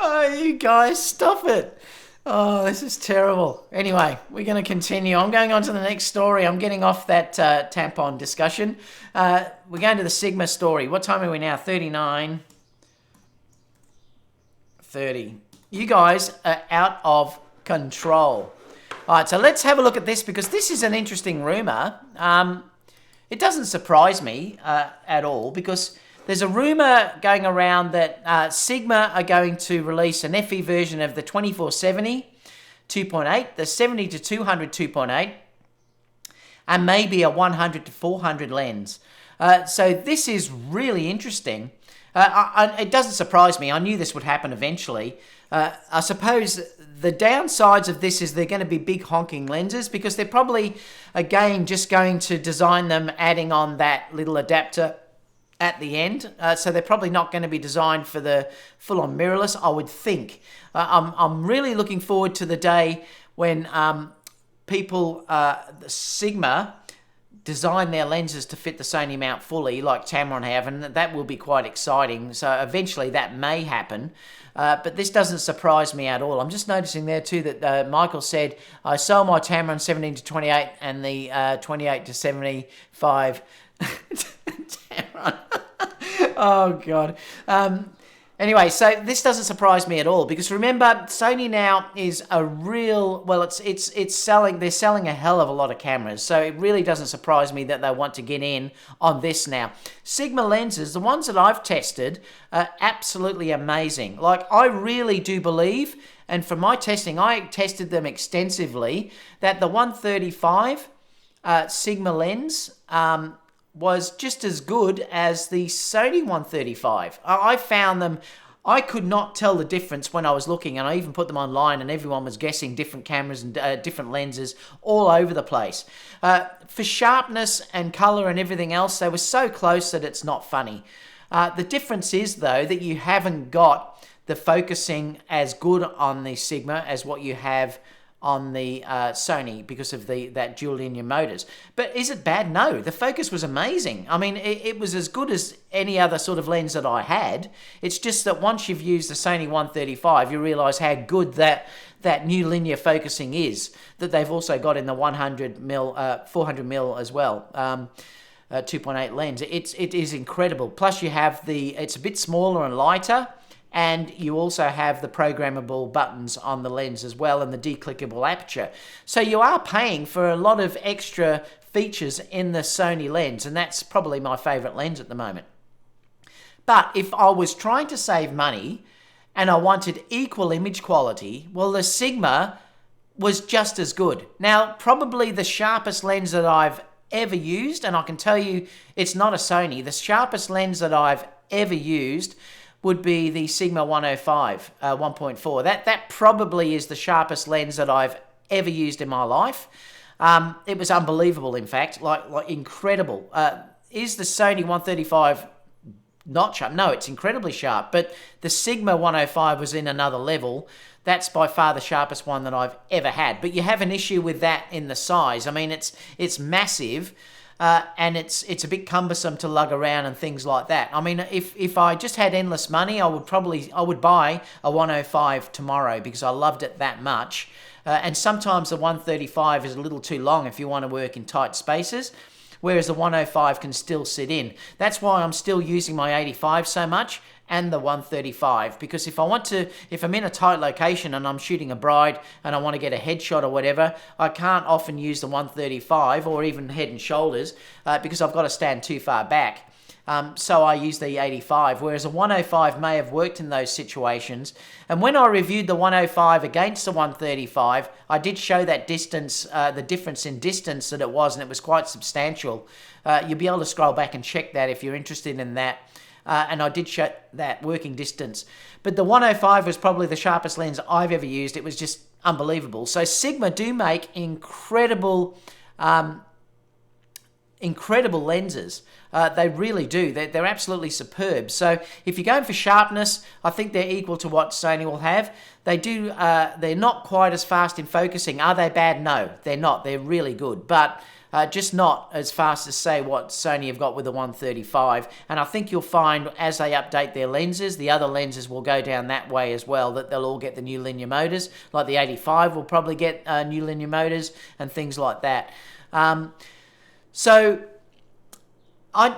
Oh, you guys, stop it. Oh, this is terrible. Anyway, we're going to continue. I'm going on to the next story. I'm getting off that tampon discussion. We're going to the Sigma story. What time are we now? 39. 30. You guys are out of control. All right, so let's have a look at this because this is an interesting rumor. It doesn't surprise me at all because there's a rumor going around that Sigma are going to release an FE version of the 2470 2.8, the 70 to 200 2.8, and maybe a 100 to 400 lens. So this is really interesting. It doesn't surprise me. I knew this would happen eventually. I suppose the downsides of this is they're going to be big honking lenses because they're probably, again, just going to design them adding on that little adapter at the end. So they're probably not going to be designed for the full-on mirrorless, I would think. I'm really looking forward to the day when people, Sigma, design their lenses to fit the Sony mount fully like Tamron have, and that will be quite exciting. So eventually that may happen. But this doesn't surprise me at all. I'm just noticing there too that Michael said, I sold my Tamron 17 to 28 and the 28 to 75 Tamron. Oh, God. Anyway, so this doesn't surprise me at all because remember, Sony now is a real, well, it's selling, they're selling a hell of a lot of cameras. So it really doesn't surprise me that they want to get in on this now. Sigma lenses, the ones that I've tested, are absolutely amazing. Like, I really do believe, and from my testing, I tested them extensively, that the 135 Sigma lens was just as good as the Sony 135. I found them, I could not tell the difference when I was looking, and I even put them online and everyone was guessing different cameras and different lenses all over the place. For sharpness and color and everything else, they were so close that it's not funny. The difference is, though, that you haven't got the focusing as good on the Sigma as what you have on the Sony because of that dual linear motors. But is it bad? No, the focus was amazing. I mean, it was as good as any other sort of lens that I had. It's just that once you've used the Sony 135, you realize how good that new linear focusing is that they've also got in the 100mm, 400mm as well. 2.8 lens. It is incredible. Plus you have it's a bit smaller and lighter, and you also have the programmable buttons on the lens as well and the declickable aperture. So you are paying for a lot of extra features in the Sony lens, and that's probably my favorite lens at the moment. But if I was trying to save money and I wanted equal image quality, well, the Sigma was just as good. Now, probably the sharpest lens that I've ever used, and I can tell you it's not a Sony, the sharpest lens that I've ever used would be the Sigma 105 1.4. That probably is the sharpest lens that I've ever used in my life. It was unbelievable, in fact, like incredible. Is the Sony 135 not sharp? No, it's incredibly sharp, but the Sigma 105 was in another level. That's by far the sharpest one that I've ever had. But you have an issue with that in the size. I mean, it's massive. And it's a bit cumbersome to lug around and things like that. I mean, if I just had endless money, I would buy a 105 tomorrow because I loved it that much. And sometimes the 135 is a little too long if you want to work in tight spaces, whereas the 105 can still sit in. That's why I'm still using my 85 so much and the 135, because if I'm in a tight location and I'm shooting a bride and I want to get a headshot or whatever, I can't often use the 135 or even head and shoulders because I've got to stand too far back. So I use the 85, whereas a 105 may have worked in those situations. And when I reviewed the 105 against the 135, I did show that distance, the difference in distance that it was, and it was quite substantial. You'll be able to scroll back and check that if you're interested in that. And I did show that working distance. But the 105 was probably the sharpest lens I've ever used. It was just unbelievable. So Sigma do make incredible incredible lenses. They really do. They're absolutely superb. So if you're going for sharpness, I think they're equal to what Sony will have. They do. They're not quite as fast in focusing. Are they bad? No, they're not. They're really good, but just not as fast as, say, what Sony have got with the 135. And I think you'll find as they update their lenses, the other lenses will go down that way as well, that they'll all get the new linear motors. Like the 85 will probably get new linear motors and things like that.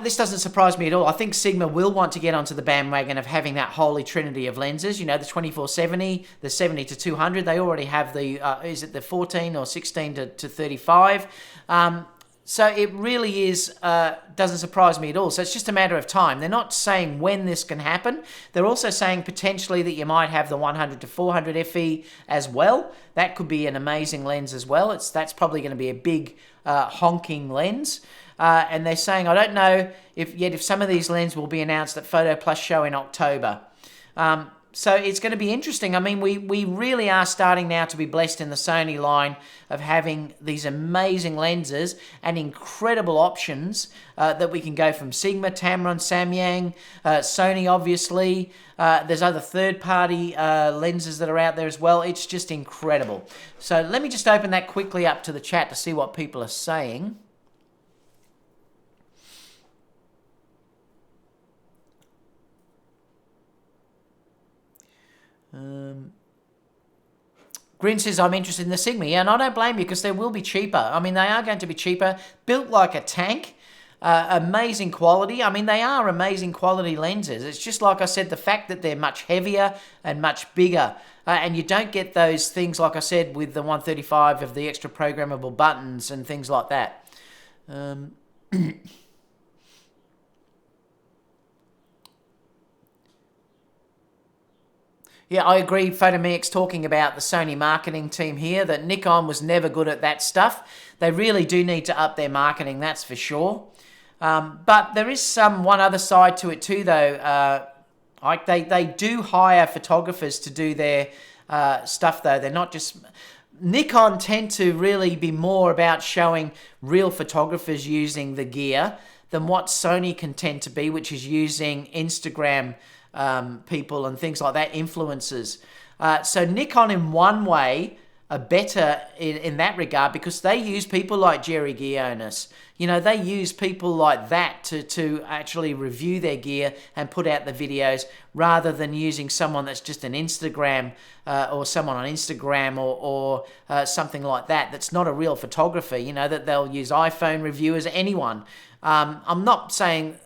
This doesn't surprise me at all. I think Sigma will want to get onto the bandwagon of having that holy trinity of lenses. You know, the 24-70, the 70-200. They already have the, is it the 14 or 16 to 35? So it really is, doesn't surprise me at all. So it's just a matter of time. They're not saying when this can happen. They're also saying potentially that you might have the 100-400 FE as well. That could be an amazing lens as well. That's probably going to be a big honking lens. And they're saying, I don't know if some of these lenses will be announced at Photo Plus Show in October. So it's going to be interesting. I mean, we really are starting now to be blessed in the Sony line of having these amazing lenses and incredible options that we can go from Sigma, Tamron, Samyang, Sony, obviously. There's other third-party lenses that are out there as well. It's just incredible. So let me just open that quickly up to the chat to see what people are saying. Grin says, I'm interested in the Sigma. Yeah, and I don't blame you because they will be cheaper. I mean, they are going to be cheaper. Built like a tank. Amazing quality. I mean, they are amazing quality lenses. It's just like I said, the fact that they're much heavier and much bigger. And you don't get those things, like I said, with the 135 of the extra programmable buttons and things like that. Yeah, I agree. Photomix talking about the Sony marketing team here, that Nikon was never good at that stuff. They really do need to up their marketing, that's for sure. But there is one other side to it too, though. They do hire photographers to do their stuff, though. They're not just... Nikon tend to really be more about showing real photographers using the gear than what Sony can tend to be, which is using Instagram people and things like that, influencers. So Nikon in one way are better in that regard because they use people like Jerry Guionis. You know, they use people like that to actually review their gear and put out the videos rather than using someone that's just an Instagram or someone on Instagram or something like that that's not a real photographer, you know, that they'll use iPhone reviewers, anyone. I'm not saying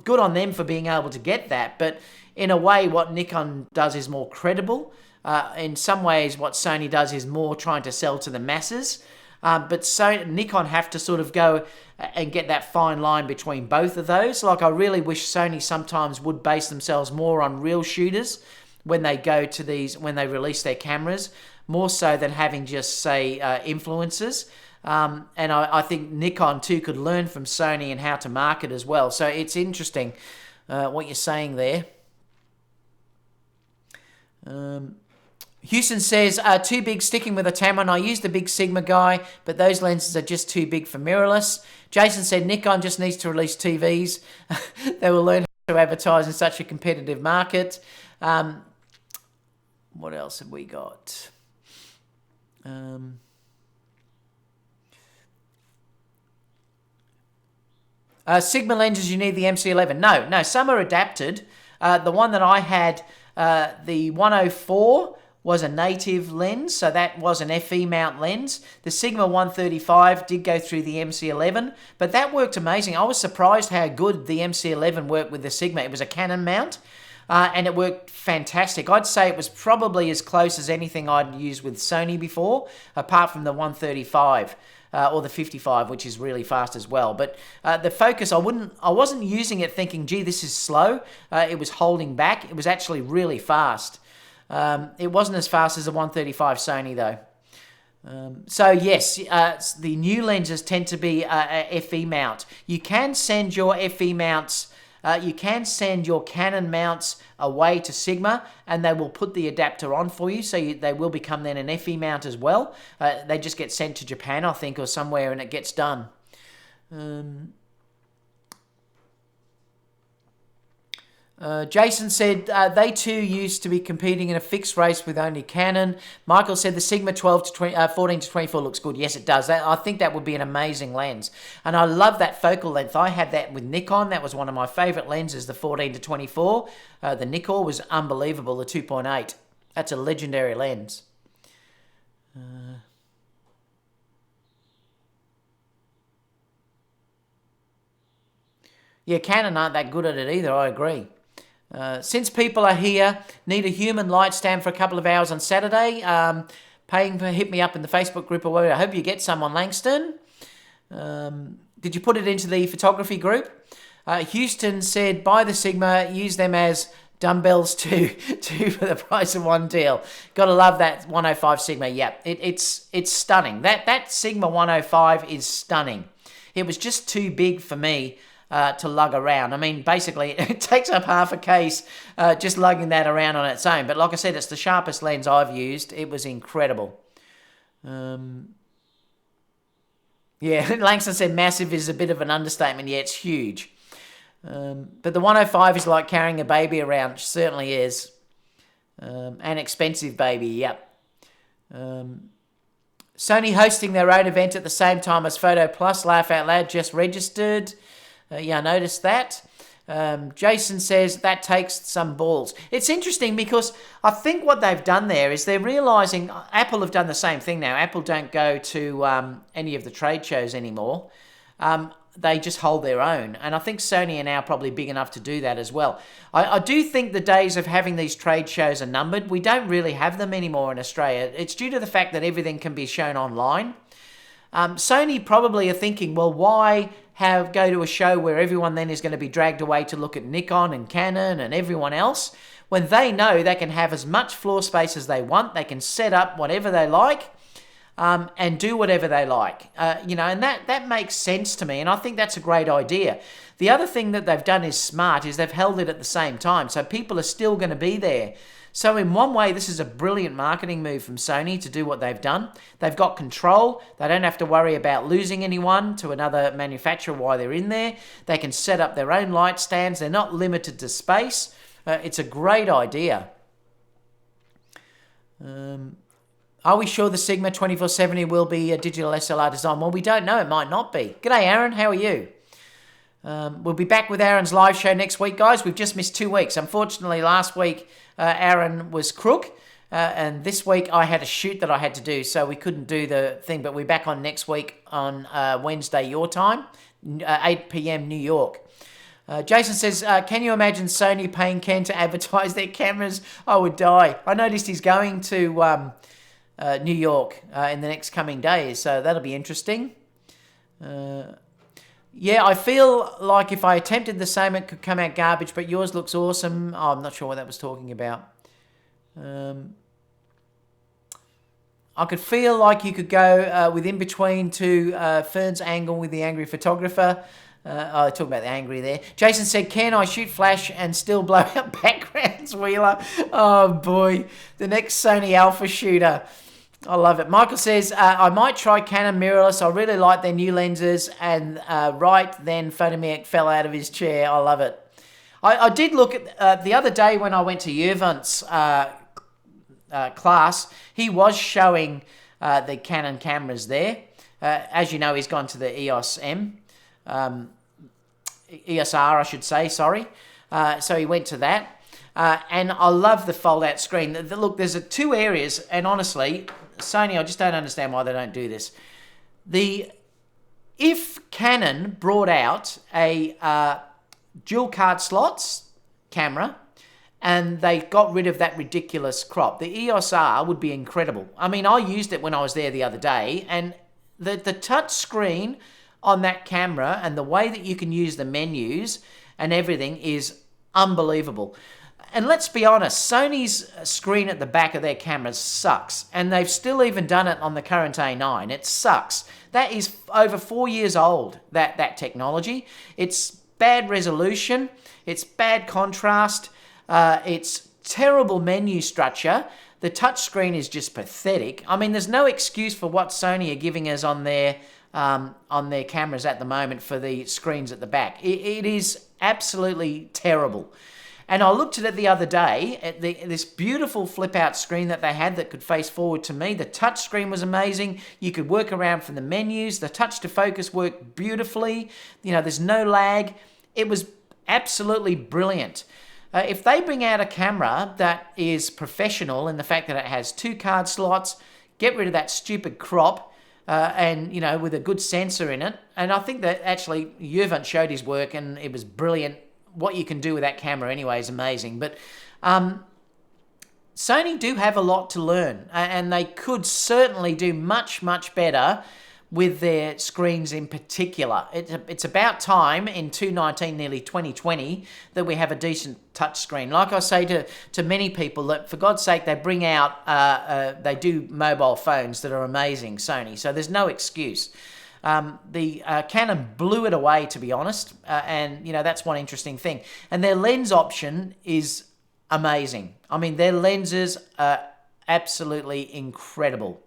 good on them for being able to get that, but in a way, what Nikon does is more credible. In some ways, what Sony does is more trying to sell to the masses. But Nikon have to sort of go and get that fine line between both of those. Like, I really wish Sony sometimes would base themselves more on real shooters when they go to these, when they release their cameras, more so than having just, say, influencers. And I think Nikon, too, could learn from Sony and how to market as well. So it's interesting what you're saying there. Houston says, too big, sticking with a Tamron. I use the big Sigma guy, but those lenses are just too big for mirrorless. Jason said Nikon just needs to release TVs. They will learn how to advertise in such a competitive market. What else have we got? Sigma lenses, you need the MC11. No, some are adapted. The one that I had, the 104 was a native lens, so that was an FE mount lens. The Sigma 135 did go through the MC11, but that worked amazing. I was surprised how good the MC11 worked with the Sigma. It was a Canon mount, and it worked fantastic. I'd say it was probably as close as anything I'd used with Sony before, apart from the 135. Or the 55, which is really fast as well. But the focus, I wasn't using it thinking, gee, this is slow. It was holding back. It was actually really fast. It wasn't as fast as the 135 Sony, though. So yes, the new lenses tend to be a FE mount. You can send your FE mounts, you can send your Canon mounts away to Sigma and they will put the adapter on for you, so they will become then an FE mount as well. They just get sent to Japan, I think, or somewhere, and it gets done. Jason said they too used to be competing in a fixed race with only Canon. Michael said the Sigma 14 to 24 looks good. Yes, it does. I think that would be an amazing lens. And I love that focal length. I had that with Nikon. That was one of my favorite lenses, the 14 to 24. The Nikon was unbelievable, the 2.8. That's a legendary lens. Yeah, Canon aren't that good at it either, I agree. Since people are here, need a human light stand for a couple of hours on Saturday. Paying for hit me up in the Facebook group or whatever. I hope you get some on Langston. Did you put it into the photography group? Houston said, buy the Sigma, use them as dumbbells too, two for the price of one deal. Gotta love that 105 Sigma. Yeah, it's stunning. That Sigma 105 is stunning. It was just too big for me to lug around. I mean, basically, it takes up half a case just lugging that around on its own. But like I said, it's the sharpest lens I've used. It was incredible. Yeah, Langston said massive is a bit of an understatement. Yeah, it's huge. But the 105 is like carrying a baby around. It certainly is. An expensive baby, yep. Sony hosting their own event at the same time as Photo Plus. Laugh out loud, just registered. Yeah, I noticed that. Jason says that takes some balls. It's interesting because I think what they've done there is they're realising Apple have done the same thing now. Apple don't go to any of the trade shows anymore. They just hold their own. And I think Sony are now probably big enough to do that as well. I do think the days of having these trade shows are numbered. We don't really have them anymore in Australia. It's due to the fact that everything can be shown online. Sony probably are thinking, well, why go to a show where everyone then is going to be dragged away to look at Nikon and Canon and everyone else, when they know they can have as much floor space as they want, they can set up whatever they like, and do whatever they like. And that makes sense to me, and I think that's a great idea. The other thing that they've done is smart, is they've held it at the same time, so people are still going to be there. So in one way, this is a brilliant marketing move from Sony to do what they've done. They've got control. They don't have to worry about losing anyone to another manufacturer while they're in there. They can set up their own light stands. They're not limited to space. It's a great idea. Are we sure the Sigma 2470 will be a digital SLR design? Well, we don't know. It might not be. G'day, Aaron. How are you? We'll be back with Aaron's live show next week, guys. We've just missed 2 weeks. Unfortunately, last week, Aaron was crook, and this week I had a shoot that I had to do, so we couldn't do the thing, but we're back on next week on Wednesday, your time, 8 p.m. New York. Jason says, can you imagine Sony paying Ken to advertise their cameras? I would die. I noticed he's going to New York in the next coming days, so that'll be interesting. Yeah, I feel like if I attempted the same, it could come out garbage, but yours looks awesome. Oh, I'm not sure what that was talking about. I could feel like you could go with in between to Fern's angle with the angry photographer. I talk about the angry there. Jason said, can I shoot flash and still blow out backgrounds, Wheeler? Oh, boy. The next Sony Alpha shooter. I love it. Michael says, I might try Canon mirrorless. I really like their new lenses. And right then, Photomic fell out of his chair. I love it. I did look at the other day when I went to Yurvant's class. He was showing the Canon cameras there. As you know, he's gone to the EOS M. EOS R, I should say, sorry. So he went to that. And I love the fold-out screen. Look, there's two areas, and honestly, Sony, I just don't understand why they don't do this. If Canon brought out a dual card slots camera and they got rid of that ridiculous crop, the EOS R would be incredible. I mean, I used it when I was there the other day, and the touch screen on that camera and the way that you can use the menus and everything is unbelievable. And let's be honest, Sony's screen at the back of their cameras sucks. And they've still even done it on the current A9. It sucks. That is over 4 years old, that technology. It's bad resolution. It's bad contrast. It's terrible menu structure. The touchscreen is just pathetic. I mean, there's no excuse for what Sony are giving us on their cameras at the moment for the screens at the back. It is absolutely terrible. And I looked at it the other day, at this beautiful flip-out screen that they had that could face forward to me. The touch screen was amazing. You could work around from the menus. The touch to focus worked beautifully. You know, there's no lag. It was absolutely brilliant. If they bring out a camera that is professional in the fact that it has 2 card slots, get rid of that stupid crop, and, you know, with a good sensor in it. And I think that actually Jurvant showed his work and it was brilliant. What you can do with that camera anyway is amazing. But Sony do have a lot to learn, and they could certainly do much, much better with their screens in particular. It's about time in 2019, nearly 2020, that we have a decent touch screen. Like I say to many people, that for God's sake, they bring out, they do mobile phones that are amazing, Sony. So there's no excuse. The Canon blew it away, to be honest, and you know, that's one interesting thing. And their lens option is amazing. I mean, their lenses are absolutely incredible.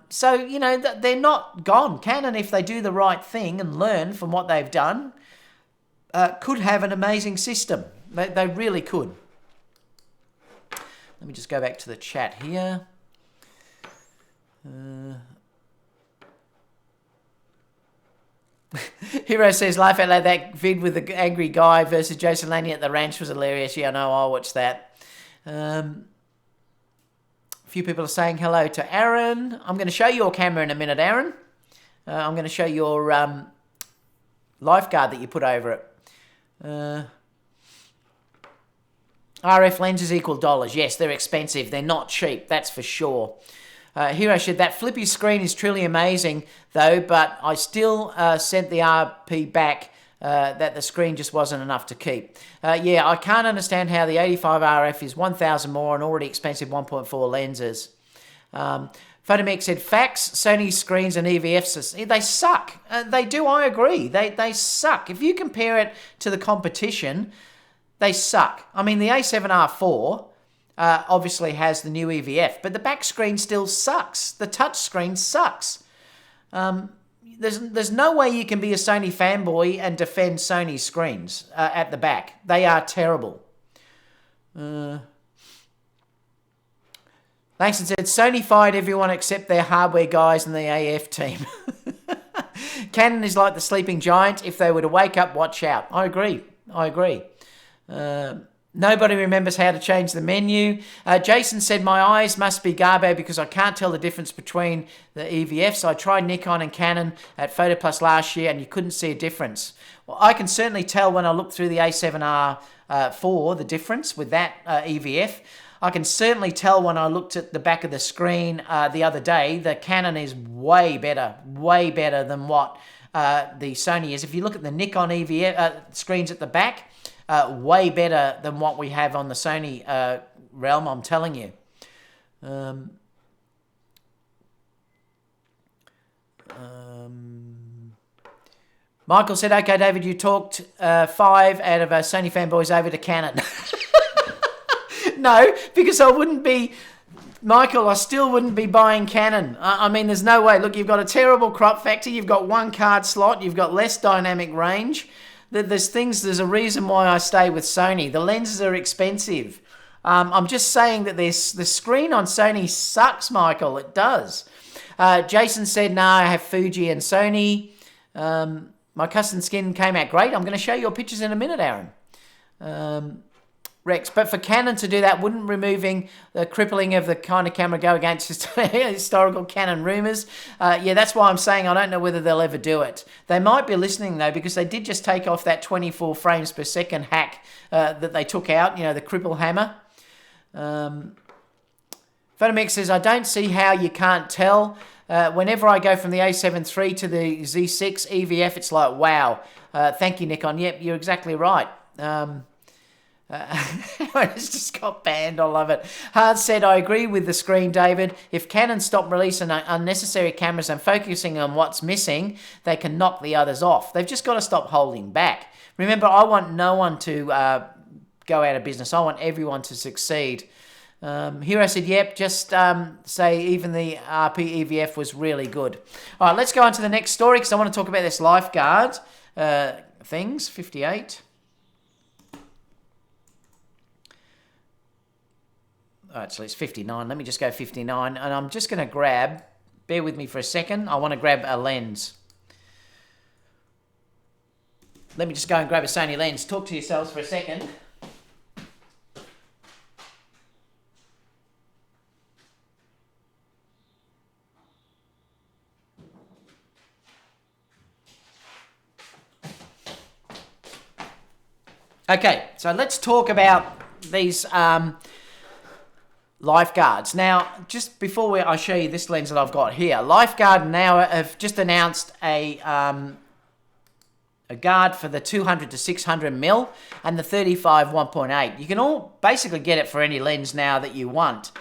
So, you know, they're not gone. Canon, if they do the right thing and learn from what they've done, could have an amazing system. They really could. Let me just go back to the chat here. Hero says, laugh out loud, that vid with the angry guy versus Jason Laney at the ranch was hilarious. Yeah, I know, I'll watch that. A few people are saying hello to Aaron. I'm going to show your camera in a minute, Aaron. I'm going to show your Lifeguard that you put over it. RF lenses equal dollars. Yes, they're expensive. They're not cheap, that's for sure. Hero said, that flippy screen is truly amazing, though, but I still sent the RP back that the screen just wasn't enough to keep. Yeah, I can't understand how the 85 RF is 1,000 more on already expensive 1.4 lenses. Photomix said, facts, Sony screens and EVFs, they suck. They do, I agree. They suck. If you compare it to the competition, they suck. I mean, the A7R4... obviously has the new EVF, but the back screen still sucks. The touch screen sucks. There's no way you can be a Sony fanboy and defend Sony screens at the back. They are terrible. Langston said, Sony fired everyone except their hardware guys and the AF team. Canon is like the sleeping giant. If they were to wake up, watch out. I agree. Nobody remembers how to change the menu. Jason said, my eyes must be garbo because I can't tell the difference between the EVFs. I tried Nikon and Canon at Photo Plus last year and you couldn't see a difference. Well, I can certainly tell when I look through the A7R4, the difference with that EVF. I can certainly tell when I looked at the back of the screen the other day, the Canon is way better than what the Sony is. If you look at the Nikon EVF screens at the back, way better than what we have on the Sony realm, I'm telling you. Michael said, okay, David, you talked 5 out of Sony fanboys over to Canon. No, because I wouldn't be... Michael, I still wouldn't be buying Canon. I mean, there's no way. Look, you've got a terrible crop factor. You've got 1 card slot. You've got less dynamic range. There's a reason why I stay with Sony. The lenses are expensive. I'm just saying that the screen on Sony sucks, Michael. It does. Jason said, no, I have Fuji and Sony. My custom skin came out great. I'm going to show you your pictures in a minute, Aaron. Rex, but for Canon to do that, wouldn't removing the crippling of the kind of camera go against historical Canon rumours? Yeah, that's why I'm saying I don't know whether they'll ever do it. They might be listening, though, because they did just take off that 24 frames per second hack that they took out, you know, the cripple hammer. Photomix says, I don't see how you can't tell. Whenever I go from the A7 III to the Z6 EVF, it's like, wow. Thank you, Nikon. Yep, you're exactly right. It's just got banned. I love it. Hard said, I agree with the screen, David. If Canon stop releasing unnecessary cameras and focusing on what's missing, they can knock the others off. They've just got to stop holding back. Remember, I want no one to go out of business. I want everyone to succeed. Hero said, yep, just say even the RP EVF was really good. All right, let's go on to the next story because I want to talk about this Lifeguard things, 58. actually it's 59. Let me just go 59, and I'm just going to grab, bear with me for a second, I want to grab a lens. Let me just go and grab a Sony lens. Talk to yourselves for a second. Okay, so let's talk about these Lifeguards. Now, just before I show you this lens that I've got here, Lifeguard now have just announced a guard for the 200 to 600 mil and the 35 1.8. You can all basically get it for any lens now that you want.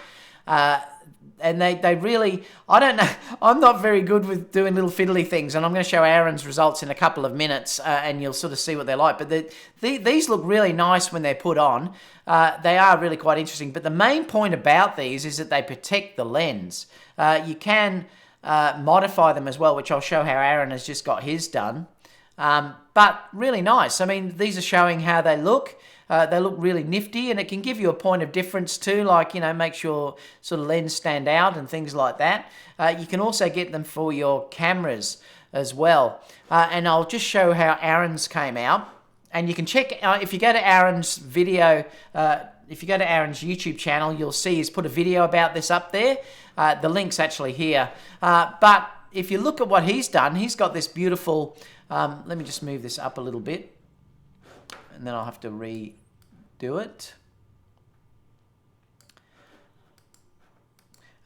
And they really, I don't know, I'm not very good with doing little fiddly things, and I'm going to show Aaron's results in a couple of minutes, and you'll sort of see what they're like. But these look really nice when they're put on. They are really quite interesting. But the main point about these is that they protect the lens. You can modify them as well, which I'll show how Aaron has just got his done. But really nice. I mean, these are showing how they look. They look really nifty, and it can give you a point of difference too, like, you know, makes your sort of lens stand out and things like that. You can also get them for your cameras as well. And I'll just show how Aaron's came out. And you can check, if you go to Aaron's video, if you go to Aaron's YouTube channel, you'll see he's put a video about this up there. The link's actually here. But if you look at what he's done, he's got this beautiful, let me just move this up a little bit, and then I'll have to redo it.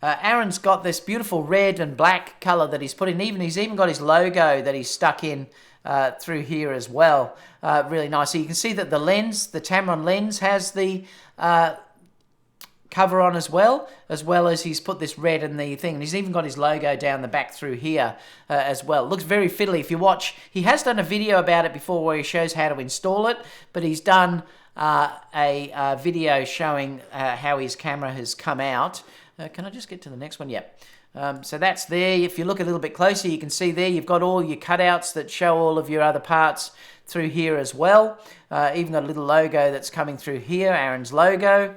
Aaron's got this beautiful red and black color that he's put in. He's even got his logo that he's stuck in through here as well. Really nice. So you can see that the lens, the Tamron lens, has the cover on as well as he's put this red in the thing. And he's even got his logo down the back through here as well. It looks very fiddly. If you watch, he has done a video about it before where he shows how to install it, but he's done a video showing how his camera has come out. Can I just get to the next one? Yep. So that's there. If you look a little bit closer, you can see there you've got all your cutouts that show all of your other parts through here as well. Even got a little logo that's coming through here, Aaron's logo.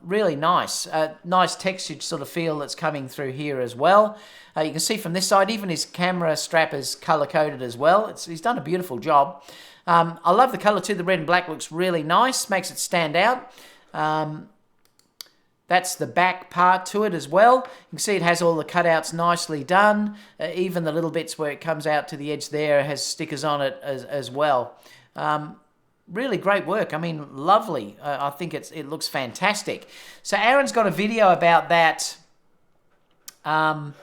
Really nice. Nice textured sort of feel that's coming through here as well. You can see from this side, even his camera strap is color-coded as well. He's done a beautiful job. I love the color too. The red and black looks really nice, makes it stand out. That's the back part to it as well. You can see it has all the cutouts nicely done. Even the little bits where it comes out to the edge there has stickers on it as well. Really great work. I mean, lovely. I think it looks fantastic. So Aaron's got a video about that on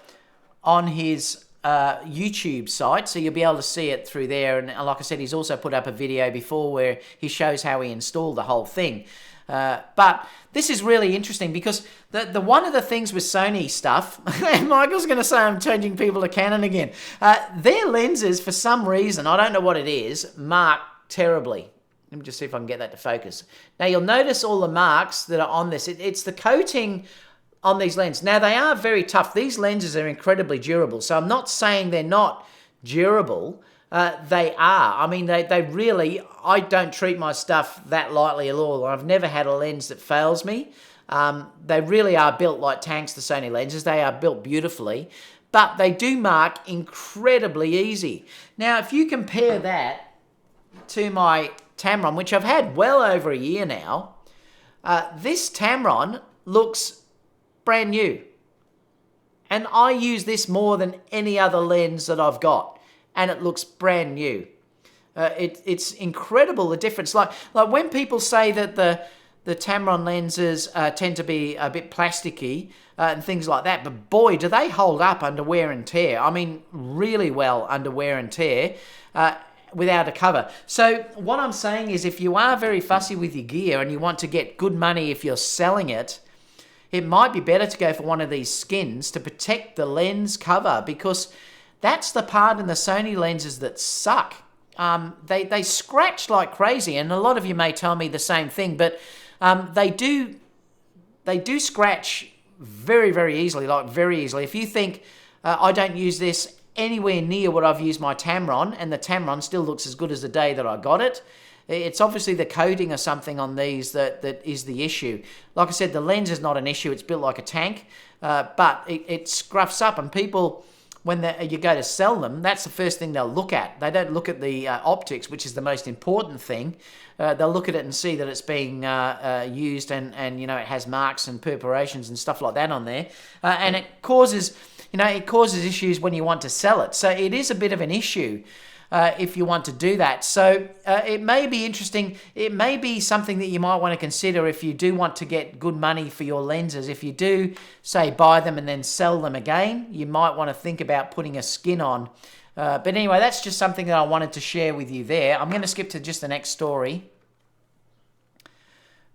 his YouTube site, so you'll be able to see it through there. And like I said, he's also put up a video before where he shows how he installed the whole thing. But this is really interesting because the one of the things with Sony stuff, and Michael's going to say I'm changing people to Canon again, their lenses, for some reason, I don't know what it is, mark terribly. Let me just see if I can get that to focus. Now, you'll notice all the marks that are on this. It's the coating on these lenses. Now, they are very tough. These lenses are incredibly durable. So I'm not saying they're not durable. They are. I mean, they really, I don't treat my stuff that lightly at all. I've never had a lens that fails me. They really are built like tanks, the Sony lenses. They are built beautifully. But they do mark incredibly easy. Now, if you compare that to my Tamron, which I've had well over a year now, this Tamron looks brand new. And I use this more than any other lens that I've got, and it looks brand new. It's incredible, the difference. Like when people say that the Tamron lenses tend to be a bit plasticky and things like that, but boy, do they hold up under wear and tear. I mean, really well under wear and tear. Without a cover. So what I'm saying is, if you are very fussy with your gear and you want to get good money if you're selling it, it might be better to go for one of these skins to protect the lens cover, because that's the part in the Sony lenses that suck. They scratch like crazy, and a lot of you may tell me the same thing, but they do scratch very, very easily, like very easily. If you think, I don't use this anywhere near what I've used my Tamron, and the Tamron still looks as good as the day that I got it. It's obviously the coating or something on these that is the issue. Like I said, the lens is not an issue. It's built like a tank, but it scruffs up, and people, when you go to sell them, that's the first thing they'll look at. They don't look at the optics, which is the most important thing. They'll look at it and see that it's being used, and it has marks and perforations and stuff like that on there, and it causes issues when you want to sell it. So it is a bit of an issue if you want to do that. So it may be interesting. It may be something that you might want to consider if you do want to get good money for your lenses. If you do, say, buy them and then sell them again, you might want to think about putting a skin on. But anyway, that's just something that I wanted to share with you there. I'm going to skip to just the next story.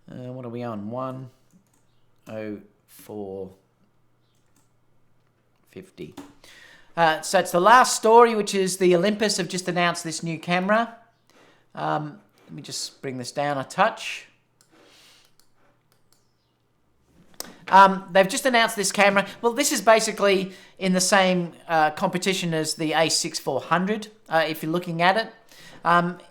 What are we on? 104.50. So it's the last story, which is the Olympus have just announced this new camera. Let me just bring this down a touch. They've just announced this camera. Well, this is basically in the same competition as the A6400, if you're looking at it.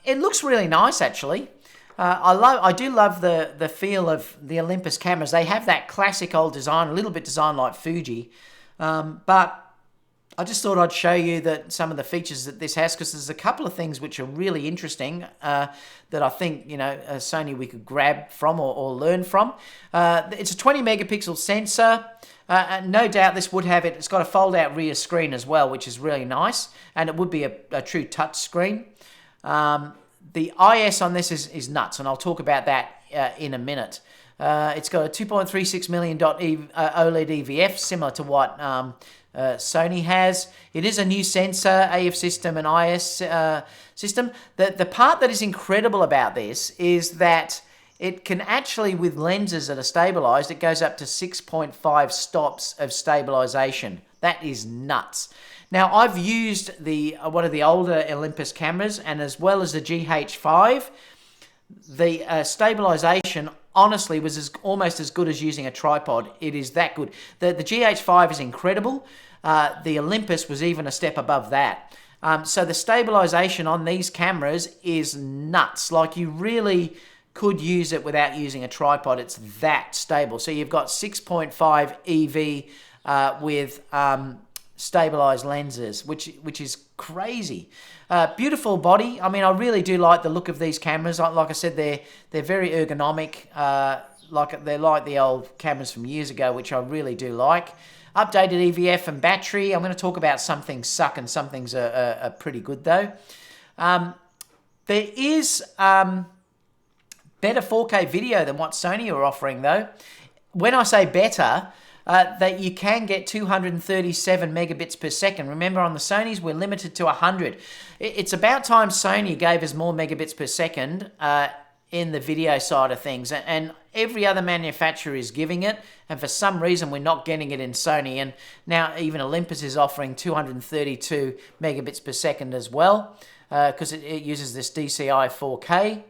It looks really nice, actually. I do love the feel of the Olympus cameras. They have that classic old design, a little bit designed like Fuji, but I just thought I'd show you that some of the features that this has, because there's a couple of things which are really interesting that I think, Sony we could grab from or learn from. It's a 20 megapixel sensor. No doubt this would have it. It's got a fold-out rear screen as well, which is really nice, and it would be a true touch screen. The IS on this is nuts, and I'll talk about that in a minute. It's got a 2.36 million OLED EVF, similar to what Sony has. It is a new sensor, AF system and IS system. The part that is incredible about this is that it can actually, with lenses that are stabilized, it goes up to 6.5 stops of stabilization. That is nuts. Now, I've used one of the older Olympus cameras, and as well as the GH5, the stabilization honestly was almost as good as using a tripod. It is that good. The GH5 is incredible. The Olympus was even a step above that. So the stabilization on these cameras is nuts. Like, you really could use it without using a tripod. It's that stable. So you've got 6.5 EV with stabilized lenses, which is crazy. Beautiful body. I mean, I really do like the look of these cameras. Like I said, they're very ergonomic. They're like the old cameras from years ago, which I really do like. Updated EVF and battery. I'm going to talk about some things suck and some things are pretty good though. There is better 4K video than what Sony are offering though. When I say better, that you can get 237 megabits per second. Remember, on the Sonys, we're limited to 100. It's about time Sony gave us more megabits per second in the video side of things. And every other manufacturer is giving it, and for some reason, we're not getting it in Sony. And now even Olympus is offering 232 megabits per second as well, because it uses this DCI 4K.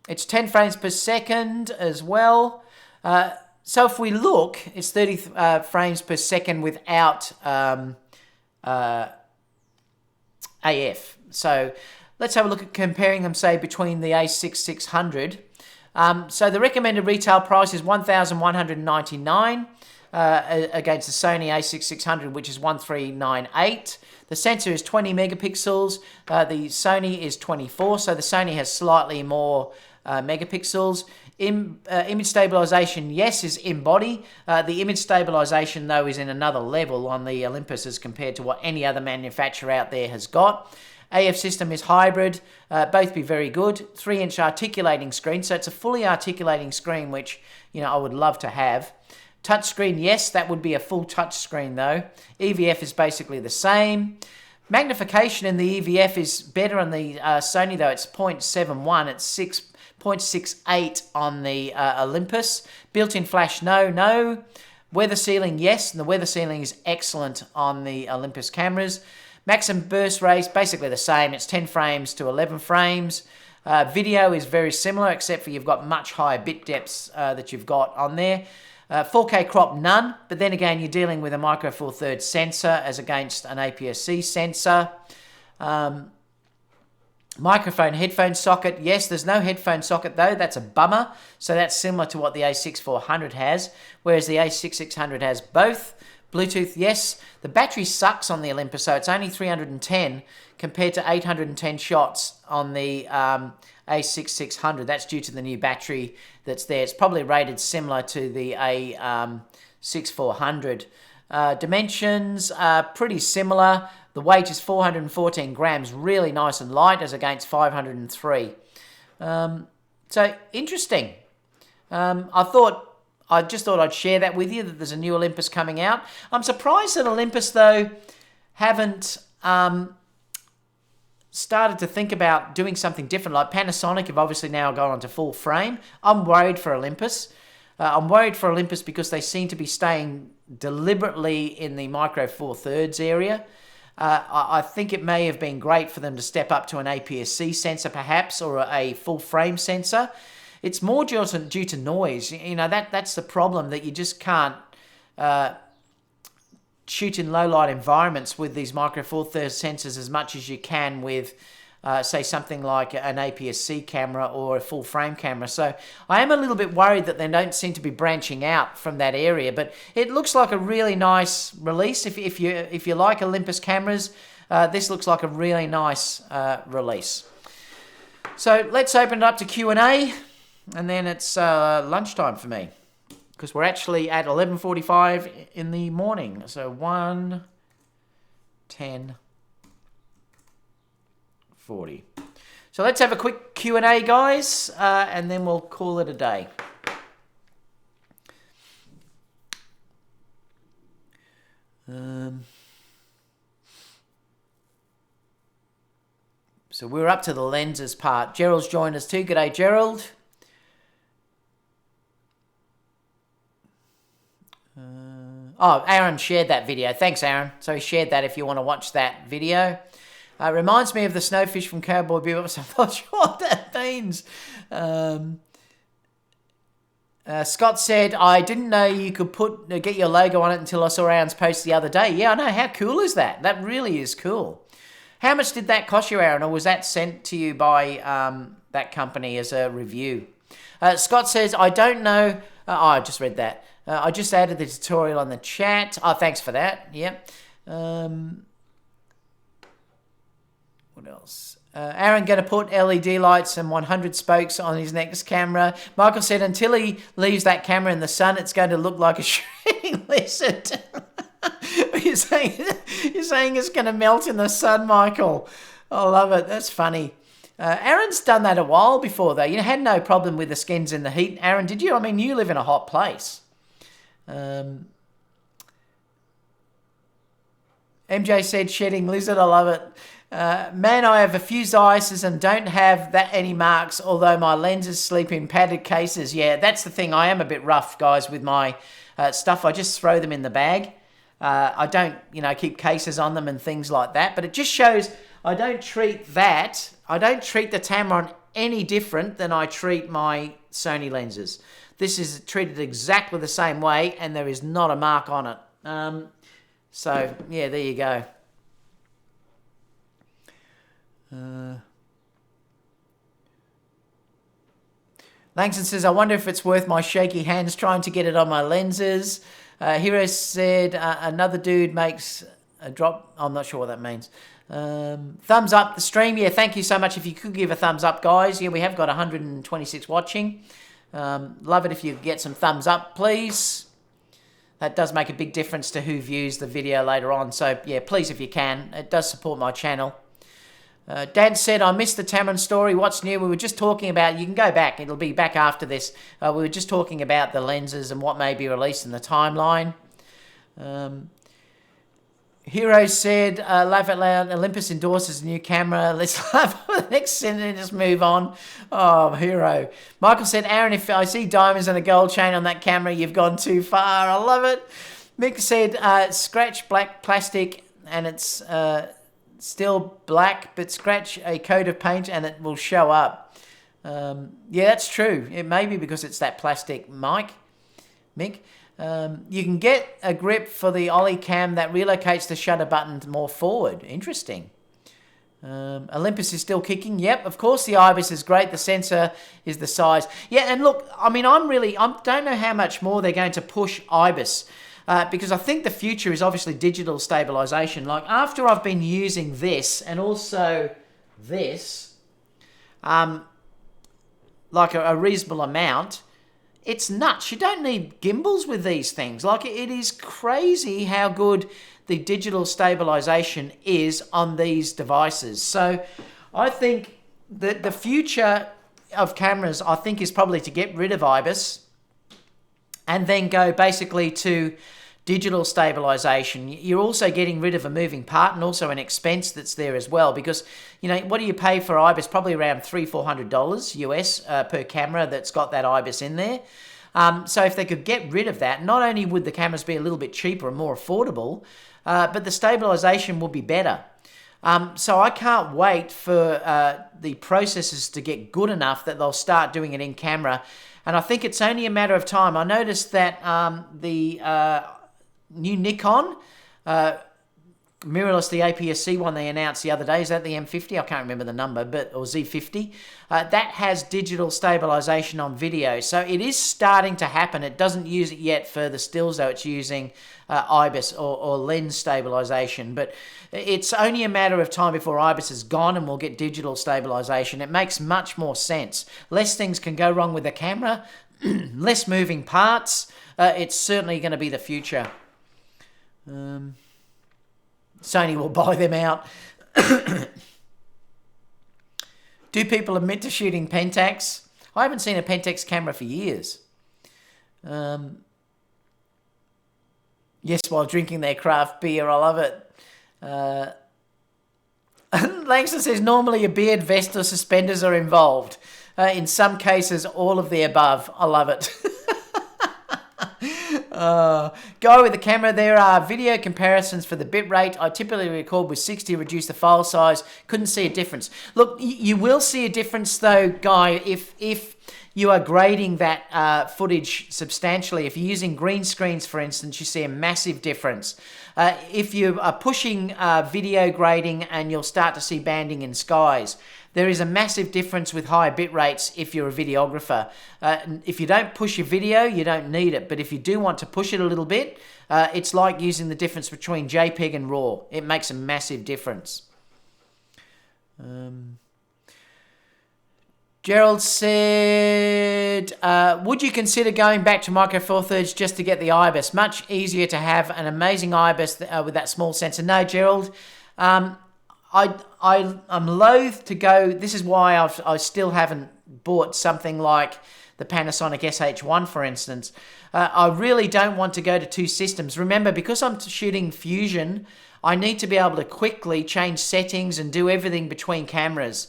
It's 10 frames per second as well. So if we look, it's 30 frames per second without AF. So let's have a look at comparing them, say, between the A6600. So the recommended retail price is $1,199 against the Sony A6600, which is $1,398. The sensor is 20 megapixels. The Sony is 24, so the Sony has slightly more megapixels. Image stabilization, yes, is in body. The image stabilization, though, is in another level on the Olympus as compared to what any other manufacturer out there has got. AF system is hybrid, both be very good. 3-inch articulating screen, so it's a fully articulating screen, which I would love to have. Touch screen, yes, that would be a full touch screen though. EVF is basically the same. Magnification in the EVF is better on the Sony though. It's 0.71. It's 6.68 on the Olympus. Built-in flash, no. Weather sealing, yes, and the weather sealing is excellent on the Olympus cameras. Maximum burst rate, basically the same. It's 10 frames to 11 frames. Video is very similar, except for you've got much higher bit depths that you've got on there. 4K crop, none. But then again, you're dealing with a Micro Four Thirds sensor as against an APS-C sensor. Microphone headphone socket. Yes, there's no headphone socket though. That's a bummer. So that's similar to what the A6400 has, whereas the A6600 has both. Bluetooth, yes. The battery sucks on the Olympus, so it's only 310 compared to 810 shots on the A6600. That's due to the new battery that's there. It's probably rated similar to the A6400. Dimensions are pretty similar. The weight is 414 grams, really nice and light as against 503. So interesting. I just thought I'd share that with you, that there's a new Olympus coming out. I'm surprised that Olympus, though, haven't started to think about doing something different. Like Panasonic have obviously now gone on to full frame. I'm worried for Olympus. I'm worried for Olympus because they seem to be staying deliberately in the Micro Four Thirds area. I think it may have been great for them to step up to an APS-C sensor perhaps, or a full frame sensor. It's more due to noise. You know, that's the problem, that you just can't shoot in low light environments with these Micro Four Thirds sensors as much as you can with, say, something like an APS-C camera or a full frame camera. So I am a little bit worried that they don't seem to be branching out from that area. But it looks like a really nice release. If you like Olympus cameras, this looks like a really nice release. So let's open it up to Q&A. And then it's lunchtime for me, because we're actually at 11:45 in the morning. So 1:10:40. So let's have a quick Q&A, guys, and then we'll call it a day. So we're up to the lenses part. Gerald's joined us too. G'day, Gerald. Aaron shared that video. Thanks, Aaron. So he shared that if you want to watch that video. Reminds me of the snowfish from Cowboy Bebop. I'm not sure what that means. Scott said, I didn't know you could get your logo on it until I saw Aaron's post the other day. Yeah, I know. How cool is that? That really is cool. How much did that cost you, Aaron? Or was that sent to you by that company as a review? Scott says, I don't know. I just read that. I just added the tutorial on the chat. Oh, thanks for that. Yep. What else? Aaron going to put LED lights and 100 spokes on his next camera. Michael said until he leaves that camera in the sun, it's going to look like a shredding lizard. You're saying it's going to melt in the sun, Michael. I love it. That's funny. Aaron's done that a while before, though. You had no problem with the skins in the heat. Aaron, did you? I mean, you live in a hot place. MJ said shedding lizard. I love it. Man, I have a few Zeisses and don't have that any marks, although my lenses sleep in padded cases. Yeah, that's the thing. I am a bit rough, guys, with my stuff. I just throw them in the bag. I don't, keep cases on them and things like that. But it just shows I don't treat the Tamron any different than I treat my Sony lenses. This is treated exactly the same way, and there is not a mark on it. So, yeah, there you go. Langston says, I wonder if it's worth my shaky hands trying to get it on my lenses. Hero said, another dude makes a drop. I'm not sure what that means. Thumbs up the stream. Yeah, thank you so much. If you could give a thumbs up, guys. Yeah, we have got 126 watching. Love it if you get some thumbs up, please. That does make a big difference to who views the video later on. So, yeah, please, if you can. It does support my channel. Dan said, I missed the Tamron story. What's new? We were just talking about, you can go back. It'll be back after this. We were just talking about the lenses and what may be released in the timeline. Hero said, laugh out loud, Olympus endorses a new camera. Let's laugh for the next sentence and just move on. Oh, Hero. Michael said, Aaron, if I see diamonds and a gold chain on that camera, you've gone too far. I love it. Mick said, scratch black plastic and it's still black, but scratch a coat of paint and it will show up. Yeah, that's true. It may be because it's that plastic, Mike. Mick. You can get a grip for the Ollie cam that relocates the shutter button more forward. Interesting. Olympus is still kicking. Yep, of course the IBIS is great. The sensor is the size. Yeah, and look, I mean, I don't know how much more they're going to push IBIS because I think the future is obviously digital stabilization. Like after I've been using this and also this, like a reasonable amount, it's nuts. You don't need gimbals with these things. Like it is crazy how good the digital stabilization is on these devices. So I think that the future of cameras, I think, is probably to get rid of IBIS and then go basically to digital stabilization. You're also getting rid of a moving part and also an expense that's there as well, because, you know, what do you pay for IBIS? Probably around $300-400 US per camera that's got that IBIS in there. So if they could get rid of that, not only would the cameras be a little bit cheaper and more affordable, but the stabilization will be better. So I can't wait for the processors to get good enough that they'll start doing it in camera. And I think it's only a matter of time. I noticed that the new Nikon mirrorless, the APS-C one they announced the other day, is that the M50? I can't remember the number, or Z50. That has digital stabilization on video. So it is starting to happen. It doesn't use it yet for the stills, though. It's using IBIS or lens stabilization. But it's only a matter of time before IBIS is gone and we'll get digital stabilization. It makes much more sense. Less things can go wrong with the camera, less moving parts. It's certainly going to be the future. Sony will buy them out. Do people admit to shooting Pentax? I haven't seen a Pentax camera for years. Yes, while drinking their craft beer, I love it. Langston says, normally a beard, vest or suspenders are involved. In some cases, all of the above. I love it. Go with the camera. There are video comparisons for the bitrate. I typically record with 60, reduce the file size. Couldn't see a difference. Look, you will see a difference though, Guy, if you are grading that footage substantially. If you're using green screens, for instance, you see a massive difference. If you are pushing video grading, and you'll start to see banding in skies. There is a massive difference with higher bit rates if you're a videographer. If you don't push your video, you don't need it. But if you do want to push it a little bit, it's like using the difference between JPEG and RAW. It makes a massive difference. Gerald said, would you consider going back to Micro Four Thirds just to get the IBIS? Much easier to have an amazing IBIS with that small sensor. No, Gerald. I'm loath to go. This is why I still haven't bought something like the Panasonic SH1, for instance. I really don't want to go to two systems. Remember, because I'm shooting Fusion, I need to be able to quickly change settings and do everything between cameras.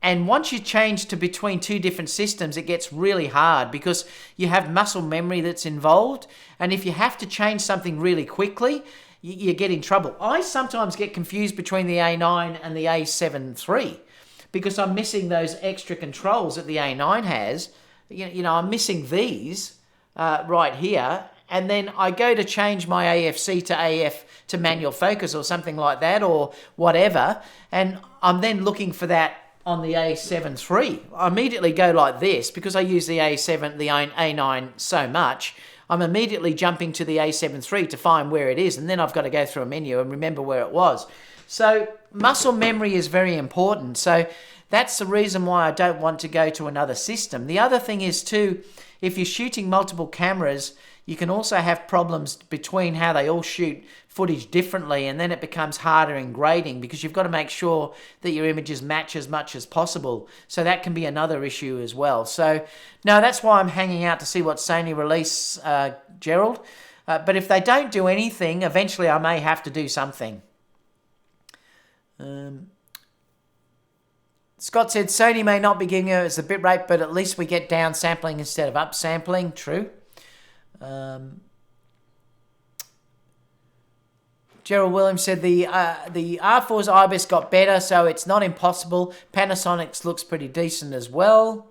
And once you change to between two different systems, it gets really hard because you have muscle memory that's involved. And if you have to change something really quickly, you get in trouble. I sometimes get confused between the A9 and the A7 III because I'm missing those extra controls that the A9 has. You know, I'm missing these right here. And then I go to change my AFC to AF to manual focus or something like that or whatever. And I'm then looking for that on the A7 III. I immediately go like this because I use the A7, the A9 so much. I'm immediately jumping to the A7 III to find where it is, and then I've got to go through a menu and remember where it was. So muscle memory is very important. So that's the reason why I don't want to go to another system. The other thing is too, if you're shooting multiple cameras, you can also have problems between how they all shoot footage differently, and then it becomes harder in grading because you've got to make sure that your images match as much as possible. So that can be another issue as well. So no, that's why I'm hanging out to see what Sony release, Gerald. But if they don't do anything, eventually I may have to do something. Scott said Sony may not be giving us the bitrate, but at least we get downsampling instead of upsampling. True. Gerald Williams said the R4's IBIS got better, so it's not impossible. Panasonic's looks pretty decent as well.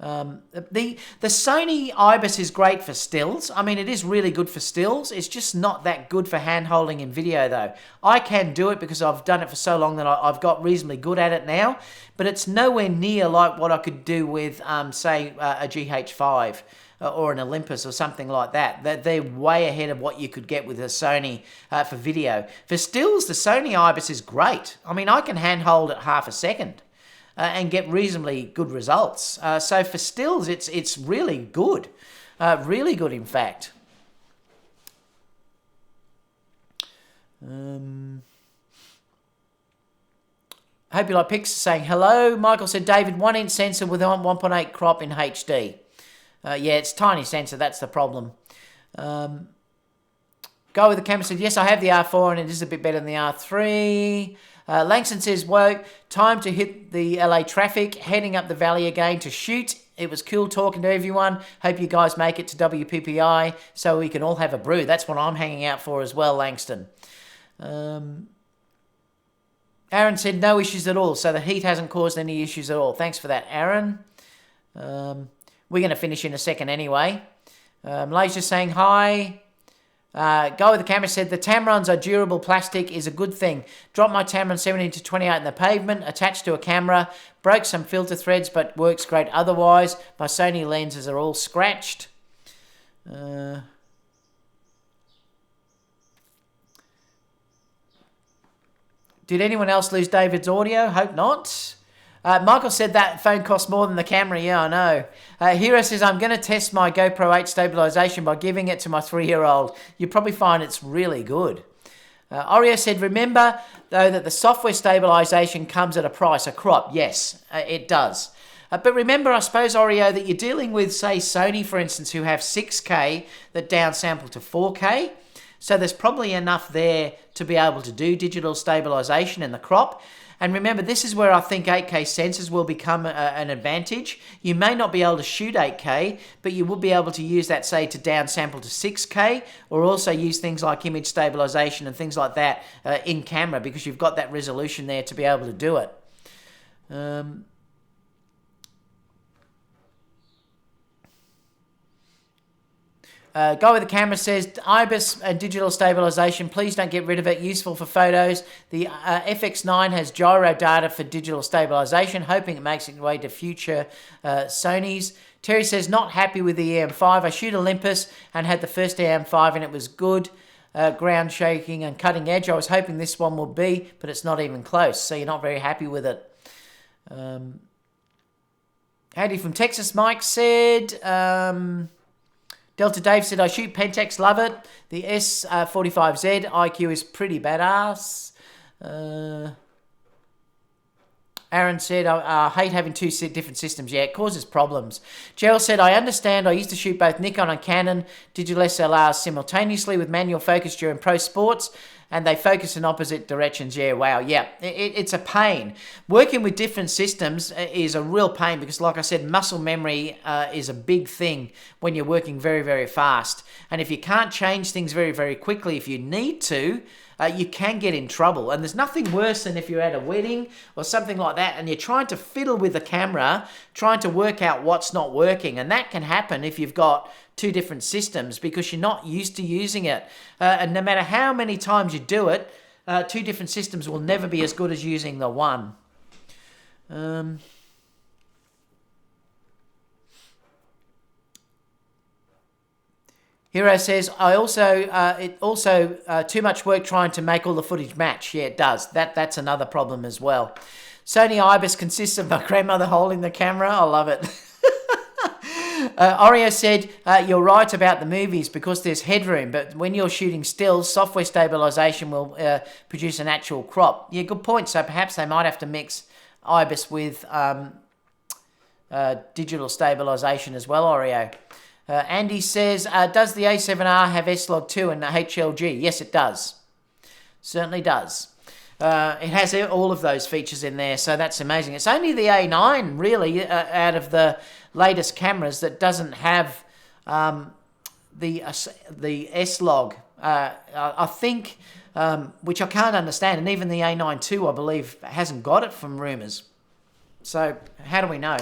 The Sony IBIS is great for stills. I mean, it is really good for stills. It's just not that good for hand holding in video though. I can do it because I've done it for so long that I've got reasonably good at it now, but it's nowhere near like what I could do with, say, a GH5 or an Olympus or something like that. They're way ahead of what you could get with a Sony for video. For stills, the Sony IBIS is great. I mean, I can hand hold it half a second. And get reasonably good results. So for stills, it's really good. Really good, in fact. Hope you like pics. Saying hello. Michael said, David, 1-inch sensor with 1.8 crop in HD. Yeah, it's tiny sensor. That's the problem. Go with the camera said, yes, I have the R4 and it is a bit better than the R3. Langston says, woke, time to hit the LA traffic, heading up the valley again to shoot. It was cool talking to everyone. Hope you guys make it to WPPI so we can all have a brew. That's what I'm hanging out for as well, Langston. Aaron said, no issues at all. So the heat hasn't caused any issues at all. Thanks for that, Aaron. We're going to finish in a second anyway. Malaysia's saying hi. Go with the camera said, the Tamrons are durable plastic is a good thing. Dropped my Tamron 17 to 28 in the pavement, attached to a camera, broke some filter threads, but works great otherwise. My Sony lenses are all scratched. Did anyone else lose David's audio? Hope not. Michael said that phone costs more than the camera. Yeah, I know. Hero says, I'm going to test my GoPro 8 stabilization by giving it to my 3-year-old. You'll probably find it's really good. Oreo said, remember, though, that the software stabilization comes at a price, a crop. Yes, it does. But remember, I suppose, Oreo, that you're dealing with, say, Sony, for instance, who have 6K that downsample to 4K. So there's probably enough there to be able to do digital stabilization in the crop. And remember, this is where I think 8K sensors will become an advantage. You may not be able to shoot 8K, but you will be able to use that, say, to downsample to 6K, or also use things like image stabilization and things like that in camera, because you've got that resolution there to be able to do it. Go with the camera says, IBIS and digital stabilization, please don't get rid of it, useful for photos. The FX9 has gyro data for digital stabilization, hoping it makes its way to future Sonys. Terry says, not happy with the EM5. I shoot Olympus and had the first EM5 and it was good. Ground shaking and cutting edge. I was hoping this one would be, but it's not even close, so you're not very happy with it. Andy from Texas, Mike said... Delta Dave said, I shoot Pentax, love it. The S45Z IQ is pretty badass. Aaron said, I hate having two different systems. Yeah, it causes problems. Gerald said, I understand. I used to shoot both Nikon and Canon digital SLRs simultaneously with manual focus during pro sports, and they focus in opposite directions. Yeah, wow. Yeah, it's a pain. Working with different systems is a real pain because, like I said, muscle memory is a big thing when you're working very, very fast. And if you can't change things very, very quickly, if you need to, you can get in trouble. And there's nothing worse than if you're at a wedding or something like that and you're trying to fiddle with the camera, trying to work out what's not working. And that can happen if you've got two different systems because you're not used to using it. And no matter how many times you do it, two different systems will never be as good as using the one. Hero says, it also too much work trying to make all the footage match. Yeah, it does. That's another problem as well. Sony IBIS consists of my grandmother holding the camera. I love it. Oreo said, you're right about the movies because there's headroom, but when you're shooting stills, software stabilization will produce an actual crop. Yeah, good point. So perhaps they might have to mix IBIS with digital stabilization as well, Oreo. Andy says, does the A7R have S-Log2 and HLG? Yes, it does. Certainly does. It has all of those features in there, so that's amazing. It's only the A9, really, out of the latest cameras that doesn't have the S-Log. I think, which I can't understand, and even the A9 II, I believe, hasn't got it from rumours. So how do we know?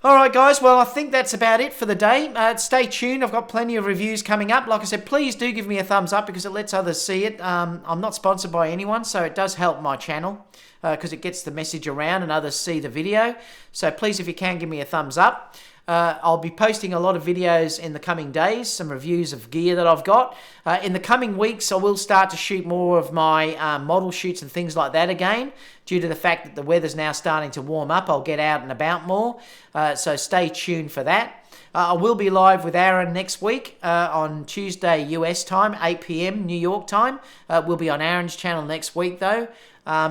All right, guys. Well, I think that's about it for the day. Stay tuned. I've got plenty of reviews coming up. Like I said, please do give me a thumbs up because it lets others see it. I'm not sponsored by anyone, so it does help my channel because it gets the message around and others see the video. So please, if you can, give me a thumbs up. I'll be posting a lot of videos in the coming days, some reviews of gear that I've got. In the coming weeks, I will start to shoot more of my model shoots and things like that again. Due to the fact that the weather's now starting to warm up, I'll get out and about more. So stay tuned for that. I will be live with Aaron next week on Tuesday US time, 8 p.m. New York time. We'll be on Aaron's channel next week though.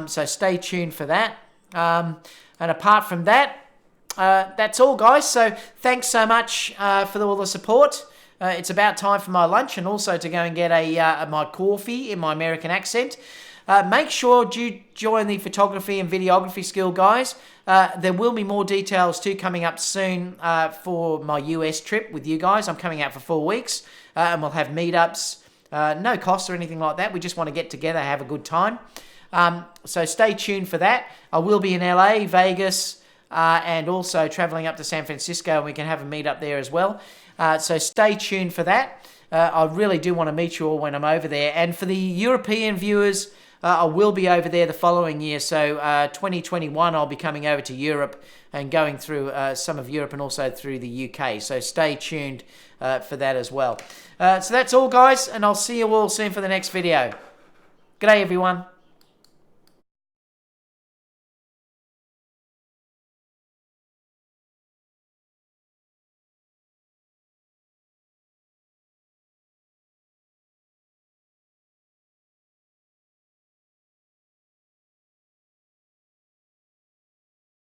So stay tuned for that. And apart from that, that's all, guys. So thanks so much for all the support. It's about time for my lunch and also to go and get my coffee in my American accent. Make sure you join the photography and videography skill, guys. There will be more details too coming up soon for my US trip with you guys. I'm coming out for 4 weeks and we'll have meetups. No cost or anything like that. We just want to get together, have a good time. So stay tuned for that. I will be in LA, Vegas, and also traveling up to San Francisco, and we can have a meet up there as well. So stay tuned for that. I really do want to meet you all when I'm over there. And for the European viewers, I will be over there the following year. So 2021, I'll be coming over to Europe and going through some of Europe and also through the UK. So stay tuned for that as well. So that's all, guys, and I'll see you all soon for the next video. G'day, everyone.